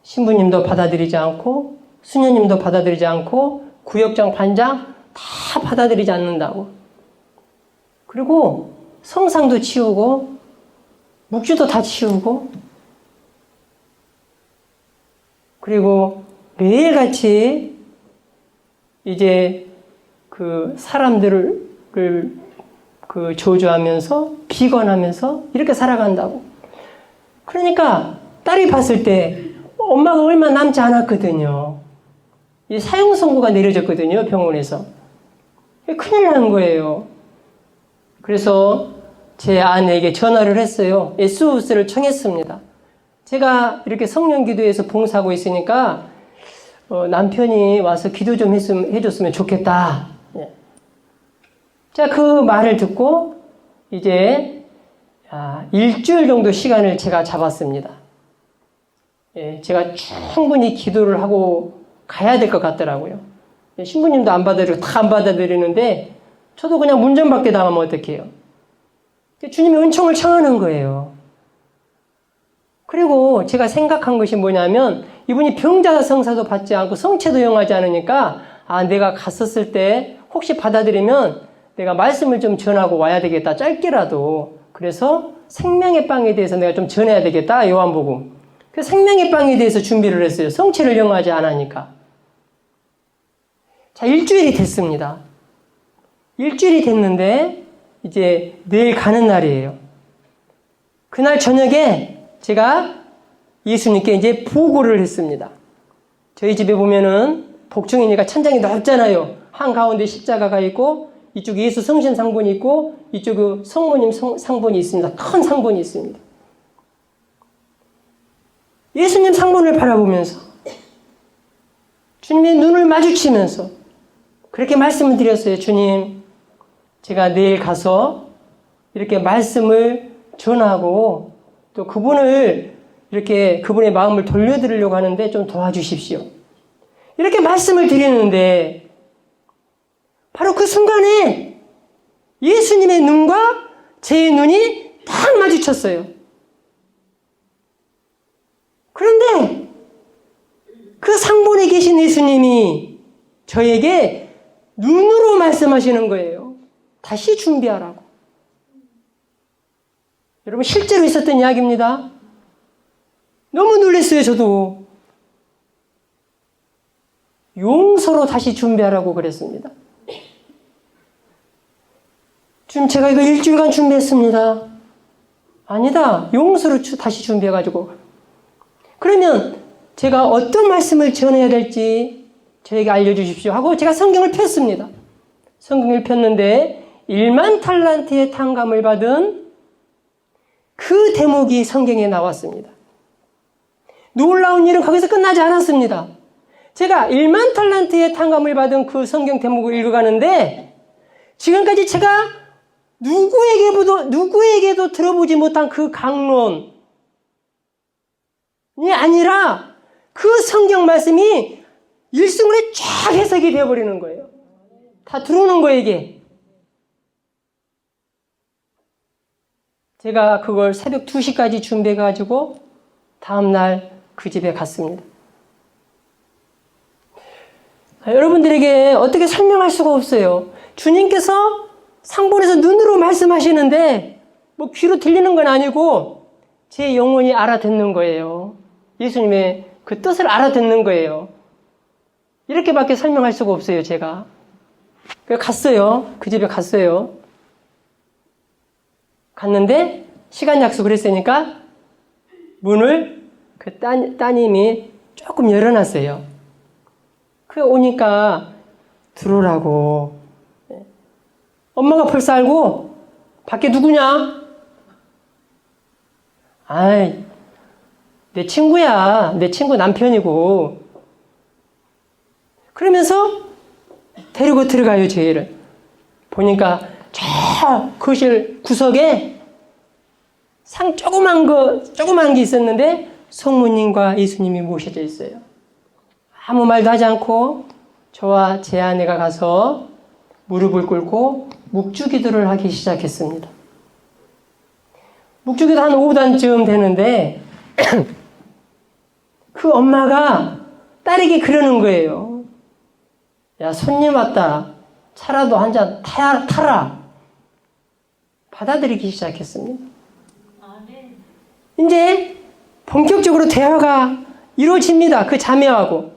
신부님도 받아들이지 않고, 수녀님도 받아들이지 않고, 구역장, 반장 다 받아들이지 않는다고. 그리고 성상도 치우고, 묵주도 다 치우고, 그리고 매일같이 이제 그 사람들을 저주하면서, 비관하면서 이렇게 살아간다고. 그러니까 딸이 봤을 때 엄마가 얼마 남지 않았거든요. 이 사형 선고가 내려졌거든요, 병원에서. 큰일 나는 거예요. 그래서 제 아내에게 전화를 했어요. SOS를 청했습니다. 제가 이렇게 성령 기도에서 봉사하고 있으니까 남편이 와서 기도 좀 해줬으면 좋겠다. 자, 그 말을 듣고 이제 일주일 정도 시간을 제가 잡았습니다. 제가 충분히 기도를 하고 가야 될 것 같더라고요. 신부님도 안 받아들이고 다 안 받아들이는데 저도 그냥 문전박대 당하면 어떡해요. 주님의 은총을 청하는 거예요. 그리고 제가 생각한 것이 뭐냐면 이분이 병자 성사도 받지 않고 성체도 영하지 않으니까 내가 갔었을 때 혹시 받아들이면 내가 말씀을 좀 전하고 와야 되겠다. 짧게라도. 그래서 생명의 빵에 대해서 내가 좀 전해야 되겠다. 요한복음. 그래서 생명의 빵에 대해서 준비를 했어요. 성체를 영하지 않으니까. 자, 일주일이 됐습니다. 일주일이 됐는데 이제 내일 가는 날이에요. 그날 저녁에 제가 예수님께 이제 보고를 했습니다. 저희 집에 보면은 복층이니까 천장이 넓잖아요. 한가운데 십자가가 있고 이쪽에 예수 성신 상본이 있고 이쪽에 성모님 상본이 있습니다. 큰 상본이 있습니다. 예수님 상본을 바라보면서 주님의 눈을 마주치면서 그렇게 말씀을 드렸어요. 주님, 제가 내일 가서 이렇게 말씀을 전하고 또 그분을 이렇게 그분의 마음을 돌려드리려고 하는데 좀 도와주십시오. 이렇게 말씀을 드리는데 바로 그 순간에 예수님의 눈과 제 눈이 딱 마주쳤어요. 그런데 그 상본에 계신 예수님이 저에게 눈으로 말씀하시는 거예요. 다시 준비하라고. 여러분 실제로 있었던 이야기입니다. 너무 놀랐어요. 저도. 용서로 다시 준비하라고 그랬습니다. 지금 제가 이거 일주일간 준비했습니다. 아니다. 용서로 다시 준비해가지고. 그러면 제가 어떤 말씀을 전해야 될지 저에게 알려주십시오 하고 제가 성경을 폈습니다. 성경을 폈는데 1만 탈란트의 탕감을 받은 그 대목이 성경에 나왔습니다. 놀라운 일은 거기서 끝나지 않았습니다. 제가 1만 탈란트의 탕감을 받은 그 성경 대목을 읽어가는데 지금까지 제가 누구에게도 들어보지 못한 그 강론이 아니라 그 성경 말씀이 일순간에 쫙 해석이 되어버리는 거예요. 다 들어오는 거예요, 이게. 제가 그걸 새벽 2시까지 준비해가지고 다음날 그 집에 갔습니다. 여러분들에게 어떻게 설명할 수가 없어요. 주님께서 상본에서 눈으로 말씀하시는데 뭐 귀로 들리는 건 아니고 제 영혼이 알아듣는 거예요. 예수님의 그 뜻을 알아듣는 거예요. 이렇게밖에 설명할 수가 없어요, 제가. 그래서 갔어요. 그 집에 갔어요. 갔는데 시간 약속을 했으니까 문을 그 따님이 조금 열어놨어요. 그래 오니까 들어오라고. 엄마가 벌써 알고 밖에 누구냐? 아이, 내 친구야. 내 친구 남편이고. 그러면서 데리고 들어가요, 저희를. 보니까 저 거실 구석에 조그만 게 있었는데 성모님과 예수님이 모셔져 있어요. 아무 말도 하지 않고 저와 제 아내가 가서 무릎을 꿇고 묵주기도를 하기 시작했습니다. 묵주기도 한 5단쯤 되는데 그 엄마가 딸에게 그러는 거예요. 야, 손님 왔다. 차라도 한 잔 타라. 받아들이기 시작했습니다. 이제 본격적으로 대화가 이루어집니다. 그 자매하고.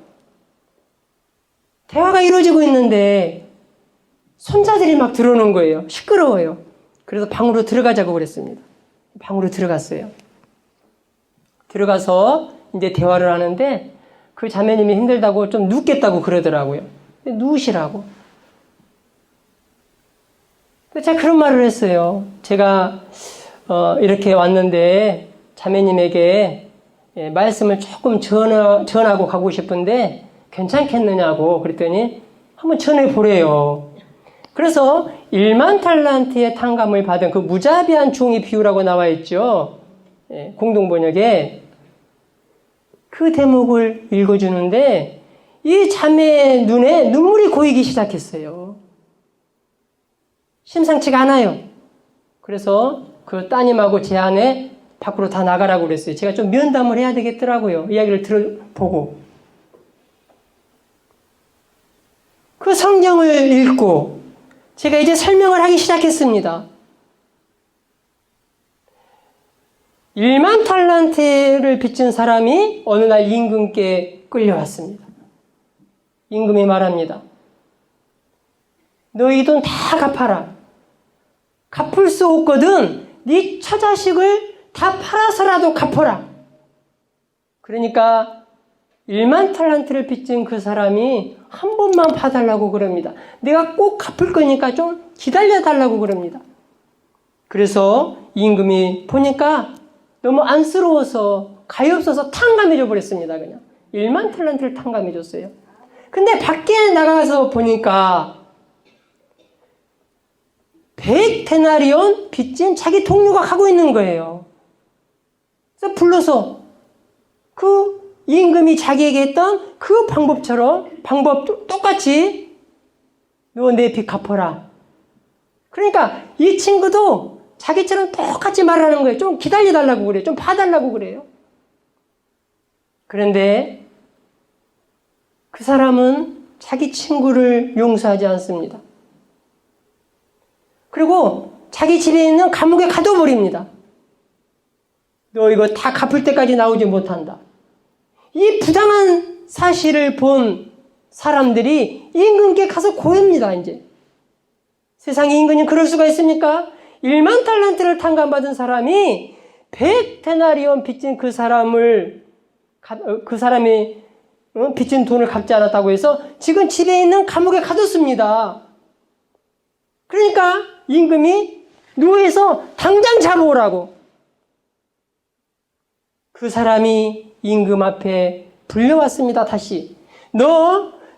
대화가 이루어지고 있는데 손자들이 막 들어오는 거예요. 시끄러워요. 그래서 방으로 들어가자고 그랬습니다. 방으로 들어갔어요. 들어가서 이제 대화를 하는데 그 자매님이 힘들다고 좀 눕겠다고 그러더라고요. 누우시라고. 제가 그런 말을 했어요. 제가 이렇게 왔는데 자매님에게 말씀을 조금 전하고 가고 싶은데 괜찮겠느냐고 그랬더니 한번 전해보래요. 그래서 1만 탈란트의 탕감을 받은 그 무자비한 종이 비유라고 나와 있죠. 공동번역에 그 대목을 읽어주는데 이 자매의 눈에 눈물이 고이기 시작했어요. 심상치가 않아요. 그래서 그 따님하고 제 아내 밖으로 다 나가라고 그랬어요. 제가 좀 면담을 해야 되겠더라고요. 이야기를 들어보고. 그 성경을 읽고 제가 이제 설명을 하기 시작했습니다. 1만 탈란트를 빚진 사람이 어느 날 임금께 끌려왔습니다. 임금이 말합니다. 너 이 돈 다 갚아라. 갚을 수 없거든 네 처자식을 다 팔아서라도 갚아라. 그러니까 1만 탈란트를 빚진 그 사람이 한 번만 봐달라고 그럽니다. 내가 꼭 갚을 거니까 좀 기다려달라고 그럽니다. 그래서 임금이 보니까 너무 안쓰러워서 가엾어서 탕감해줘 버렸습니다. 그냥 1만 탈란트를 탕감해줬어요. 근데 밖에 나가서 보니까 100데나리온 빚진 자기 동료가 가고 있는 거예요. 그래서 불러서 그 임금이 자기에게 했던 그 방법 똑같이 너 내 빚 갚아라. 그러니까 이 친구도 자기처럼 똑같이 말하는 거예요. 좀 기다려달라고 그래요. 좀 봐달라고 그래요. 그런데 그 사람은 자기 친구를 용서하지 않습니다. 그리고 자기 집에 있는 감옥에 가둬버립니다. 너 이거 다 갚을 때까지 나오지 못한다. 이 부당한 사실을 본 사람들이 임금께 가서 고합니다. 이제 세상에 임금이 그럴 수가 있습니까? 1만 탈란트를 탕감받은 사람이 100데나리온 빚진 그 사람이 빚진 돈을 갚지 않았다고 해서 지금 집에 있는 감옥에 가뒀습니다. 그러니까 임금이 누에서 당장 잡아오라고. 그 사람이 임금 앞에 불려왔습니다. 다시.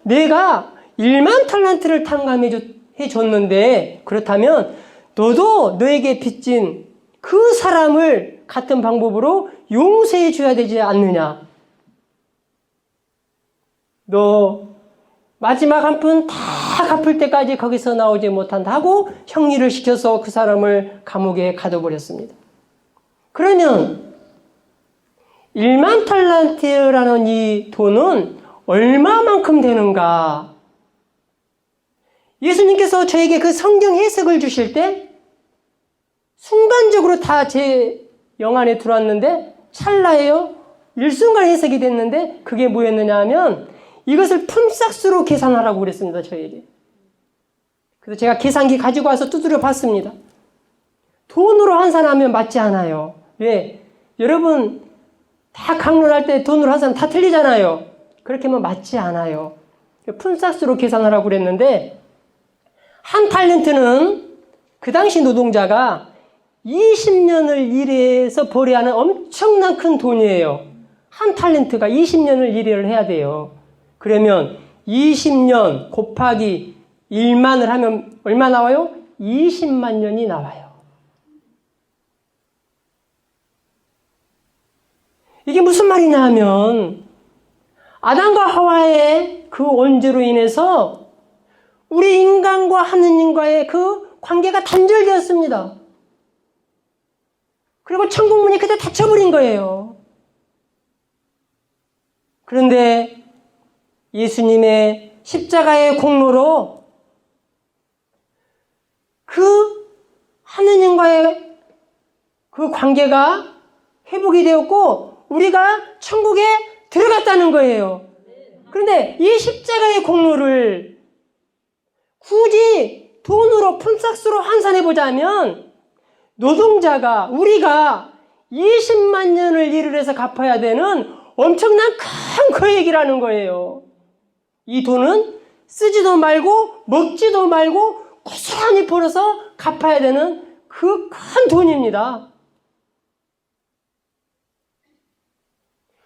내가 1만 탈란트를 탕감해줬는데 그렇다면 너도 너에게 빚진 그 사람을 같은 방법으로 용서해 줘야 되지 않느냐. 너 마지막 한 푼 다 갚을 때까지 거기서 나오지 못한다 하고 형리를 시켜서 그 사람을 감옥에 가둬버렸습니다. 그러면 1만 탈란트라는 이 돈은 얼마만큼 되는가? 예수님께서 저에게 그 성경 해석을 주실 때 순간적으로 다 제 영안에 들어왔는데 찰나예요. 일순간 해석이 됐는데 그게 뭐였느냐 하면 이것을 품삯수로 계산하라고 그랬습니다. 저에게. 그래서 제가 계산기 가지고 와서 두드려 봤습니다. 돈으로 환산하면 맞지 않아요. 왜? 여러분 다 강론할 때 돈으로 환산 다 틀리잖아요. 그렇게 하면 맞지 않아요. 품삯수로 계산하라고 그랬는데 한 탈란트는 그 당시 노동자가 20년을 일해서 벌어야 하는 엄청난 큰 돈이에요. 한 탈란트가 20년을 일을 해야 돼요. 그러면 20년 곱하기 1만을 하면 얼마 나와요? 20만 년이 나와요. 이게 무슨 말이냐 하면 아담과 하와의 그 원죄로 인해서 우리 인간과 하느님과의 그 관계가 단절되었습니다. 그리고 천국문이 그때 닫혀버린 거예요. 그런데 예수님의 십자가의 공로로 그 하느님과의 그 관계가 회복이 되었고 우리가 천국에 들어갔다는 거예요. 그런데 이 십자가의 공로를 굳이 돈으로 품삯수로 환산해 보자면 노동자가 우리가 20만 년을 일을 해서 갚아야 되는 엄청난 큰 거액이라는 거예요. 이 돈은 쓰지도 말고 먹지도 말고 고스란히 벌어서 갚아야 되는 그 큰 돈입니다.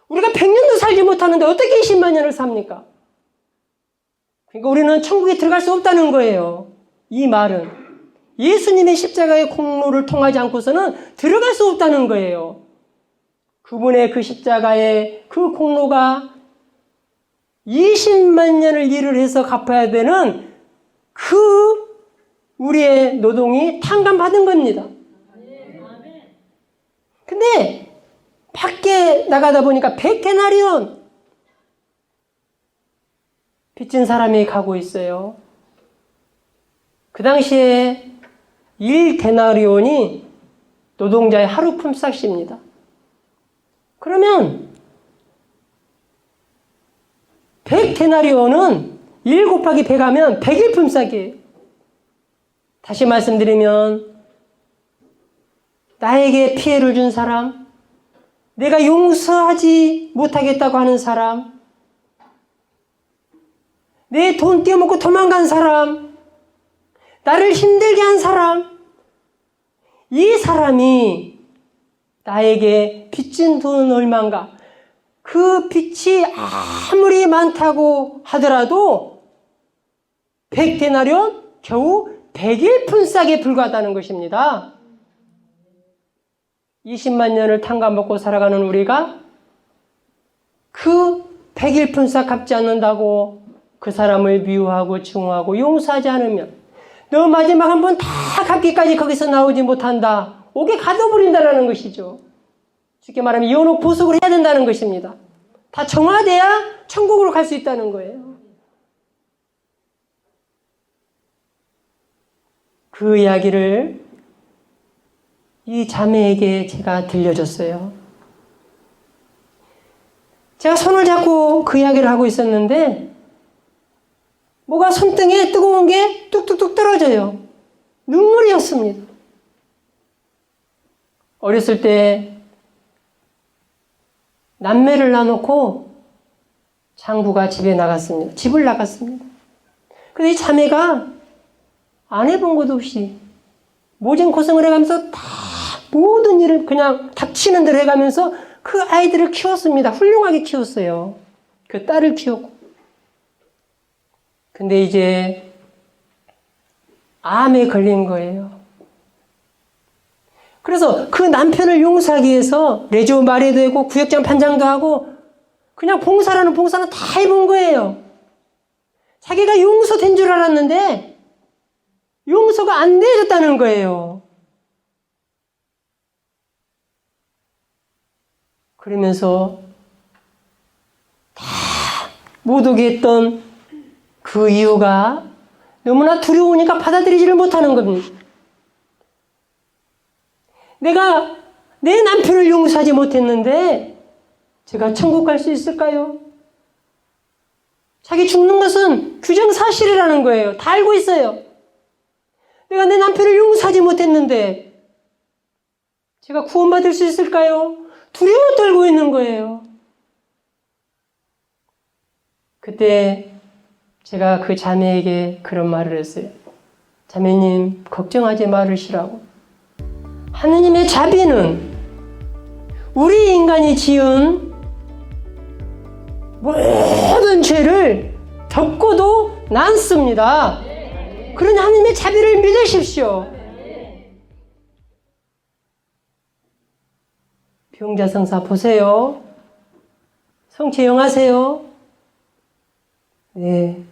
우리가 100년도 살지 못하는데 어떻게 20만 년을 삽니까? 그러니까 우리는 천국에 들어갈 수 없다는 거예요. 이 말은 예수님의 십자가의 공로를 통하지 않고서는 들어갈 수 없다는 거예요. 그분의 그 십자가의 그 공로가 20만 년을 일을 해서 갚아야 되는 그 우리의 노동이 탕감받은 겁니다. 근데 밖에 나가다 보니까 100데나리온 빚진 사람이 가고 있어요. 그 당시에 1데나리온이 노동자의 하루 품삯입니다. 그러면 100데나리온은 1 곱하기 100 하면 100일 품삯이에요. 다시 말씀드리면 나에게 피해를 준 사람, 내가 용서하지 못하겠다고 하는 사람, 내 돈 떼어먹고 도망간 사람, 나를 힘들게 한 사람, 이 사람이 나에게 빚진 돈은 얼마인가? 그 빚이 아무리 많다고 하더라도 100데나리온 겨우 100일 품삯에 불과하다는 것입니다. 20만 년을 탕감받고 살아가는 우리가 그 100일 품삯 갚지 않는다고 그 사람을 미워하고 증오하고 용서하지 않으면 너 마지막 한 번 다 갚기까지 거기서 나오지 못한다. 옥에 가둬버린다는 것이죠. 쉽게 말하면 연옥 보석을 해야 된다는 것입니다. 다 정화돼야 천국으로 갈 수 있다는 거예요. 그 이야기를 이 자매에게 제가 들려줬어요. 제가 손을 잡고 그 이야기를 하고 있었는데 뭐가 손등에 뜨거운 게 뚝뚝뚝 떨어져요. 눈물이었습니다. 어렸을 때 남매를 놔놓고 장부가 집을 나갔습니다. 근데 이 자매가 안 해본 것 없이 모진 고생을 해가면서 다 모든 일을 그냥 닥치는 대로 해가면서 그 아이들을 키웠습니다. 훌륭하게 키웠어요. 그 딸을 키웠고. 근데 이제 암에 걸린 거예요. 그래서 그 남편을 용서하기 위해서 레조 말해도 되고 구역장 판장도 하고 그냥 봉사라는 봉사는 다 해본 거예요. 자기가 용서된 줄 알았는데 용서가 안 되어졌다는 거예요. 그러면서 다 못 오게 했던 그 이유가 너무나 두려우니까 받아들이지를 못하는 겁니다. 내가 내 남편을 용서하지 못했는데 제가 천국 갈 수 있을까요? 자기 죽는 것은 규정사실이라는 거예요. 다 알고 있어요. 내가 내 남편을 용서하지 못했는데 제가 구원받을 수 있을까요? 두려워 떨고 있는 거예요. 그때 제가 그 자매에게 그런 말을 했어요. 자매님, 걱정하지 말으시라고. 하느님의 자비는 우리 인간이 지은 모든 죄를 덮고도 남습니다. 그러니 하느님의 자비를 믿으십시오. 병자성사 보세요. 성취영 하세요. 네.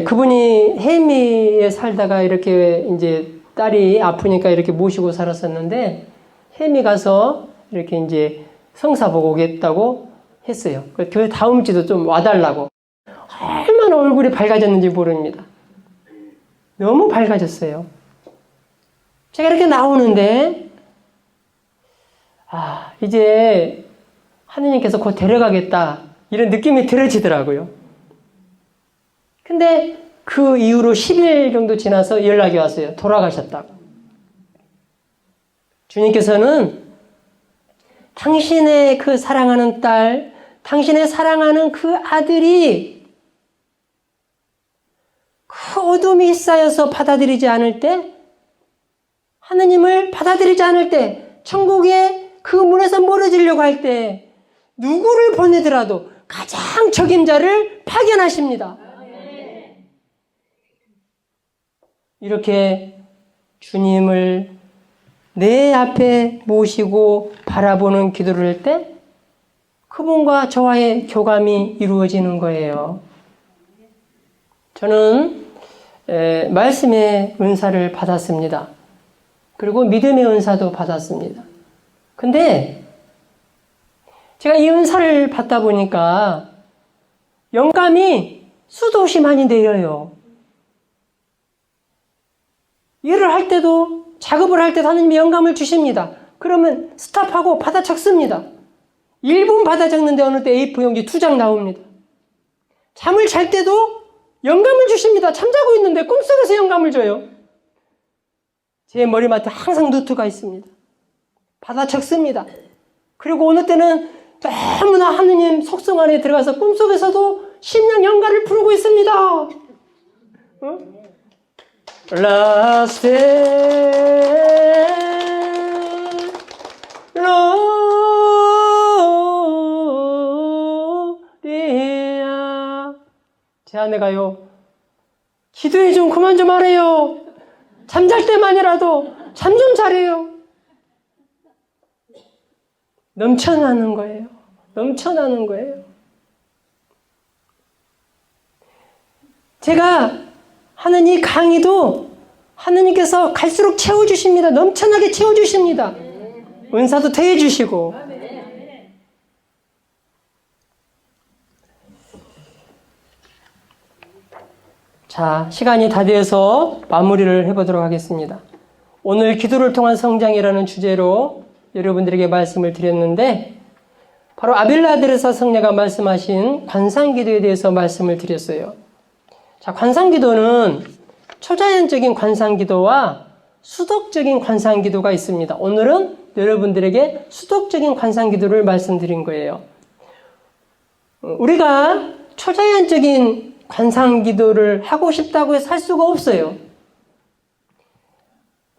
그분이 해미에 살다가 이렇게 이제 딸이 아프니까 이렇게 모시고 살았었는데 해미 가서 이렇게 이제 성사 보고 오겠다고 했어요. 그 다음 주도 좀 와달라고. 얼마나 얼굴이 밝아졌는지 모릅니다. 너무 밝아졌어요. 제가 이렇게 나오는데 이제 하느님께서 곧 데려가겠다 이런 느낌이 들어지더라고요. 근데 그 이후로 10일 정도 지나서 연락이 왔어요. 돌아가셨다고. 주님께서는 당신의 그 사랑하는 딸, 당신의 사랑하는 그 아들이 그 어둠이 쌓여서 받아들이지 않을 때, 하느님을 받아들이지 않을 때, 천국의 그 문에서 멀어지려고 할 때, 누구를 보내더라도 가장 적임자를 파견하십니다. 이렇게 주님을 내 앞에 모시고 바라보는 기도를 할 때 그분과 저와의 교감이 이루어지는 거예요. 저는 말씀의 은사를 받았습니다. 그리고 믿음의 은사도 받았습니다. 근데 제가 이 은사를 받다 보니까 영감이 수도 없이 많이 내려요. 일을 할 때도, 작업을 할 때도 하나님이 영감을 주십니다. 그러면 스탑하고 받아 적습니다. 1분 받아 적는데 어느 때 A4 용지 2장 나옵니다. 잠을 잘 때도 영감을 주십니다. 잠자고 있는데 꿈속에서 영감을 줘요. 제 머리맡에 항상 노트가 있습니다. 받아 적습니다. 그리고 어느 때는 너무나 하느님 속성 안에 들어가서 꿈속에서도 심령 영가를 부르고 있습니다. Last 제 아내가요, 기도해 좀 그만 좀 하래요. 잠잘 때만이라도 잠 좀 자래요. 넘쳐나는 거예요. 넘쳐나는 거예요. 제가 하는 이 강의도 하느님께서 갈수록 채워주십니다. 넘쳐나게 채워주십니다. 은사도 더해주시고. 자, 시간이 다 되어서 마무리를 해보도록 하겠습니다. 오늘 기도를 통한 성장이라는 주제로 여러분들에게 말씀을 드렸는데, 바로 아빌라드레사 성녀가 말씀하신 관상기도에 대해서 말씀을 드렸어요. 자, 관상기도는 초자연적인 관상기도와 수덕적인 관상기도가 있습니다. 오늘은 여러분들에게 수덕적인 관상기도를 말씀드린 거예요. 우리가 초자연적인 관상기도를 하고 싶다고 해서 할 수가 없어요.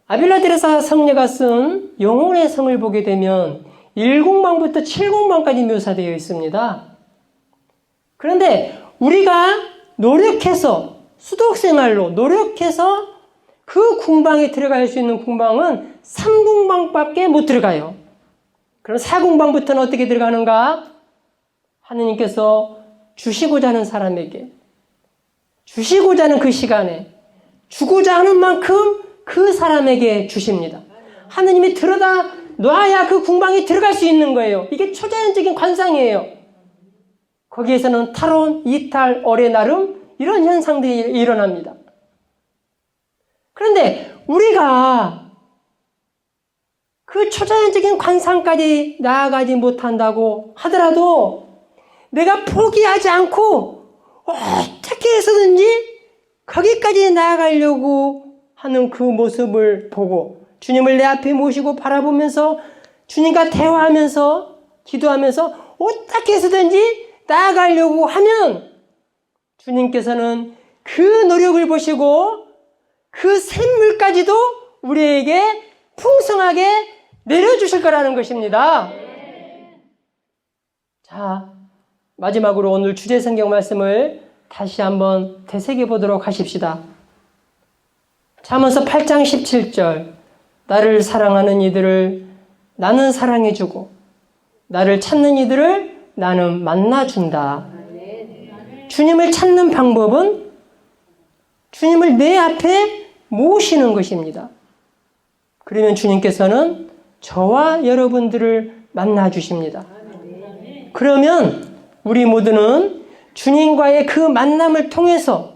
아빌라드레사 성녀가 쓴 영혼의 성을 보게 되면 1공방부터 7공방까지 묘사되어 있습니다. 그런데 우리가 노력해서, 수덕생활로 노력해서 그 궁방에 들어갈 수 있는 궁방은 3공방밖에 못 들어가요. 그럼 4공방부터는 어떻게 들어가는가? 하느님께서 주시고자 하는 사람에게, 주시고자 하는 그 시간에, 주고자 하는 만큼 그 사람에게 주십니다. 하느님이 들여다 놔야 그 궁방에 들어갈 수 있는 거예요. 이게 초자연적인 관상이에요. 거기에서는 탈혼, 이탈, 어뢰 나름 이런 현상들이 일어납니다. 그런데 우리가 그 초자연적인 관상까지 나아가지 못한다고 하더라도 내가 포기하지 않고 어떻게 해서든지 거기까지 나아가려고 하는 그 모습을 보고 주님을 내 앞에 모시고 바라보면서 주님과 대화하면서 기도하면서 어떻게 해서든지 나아가려고 하면 주님께서는 그 노력을 보시고 그 샘물까지도 우리에게 풍성하게 내려주실 거라는 것입니다. 자, 마지막으로 오늘 주제 성경 말씀을 다시 한번 되새겨 보도록 하십시다. 잠언서 8장 17절, 나를 사랑하는 이들을 나는 사랑해주고 나를 찾는 이들을 나는 만나준다. 주님을 찾는 방법은 주님을 내 앞에 모시는 것입니다. 그러면 주님께서는 저와 여러분들을 만나주십니다. 그러면 우리 모두는 주님과의 그 만남을 통해서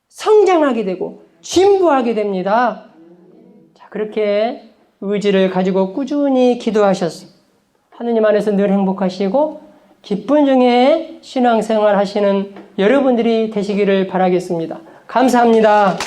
성장하게 되고 진부하게 됩니다. 자, 그렇게 의지를 가지고 꾸준히 기도하셔서 하느님 안에서 늘 행복하시고 기쁜 중에 신앙생활 하시는 여러분들이 되시기를 바라겠습니다. 감사합니다.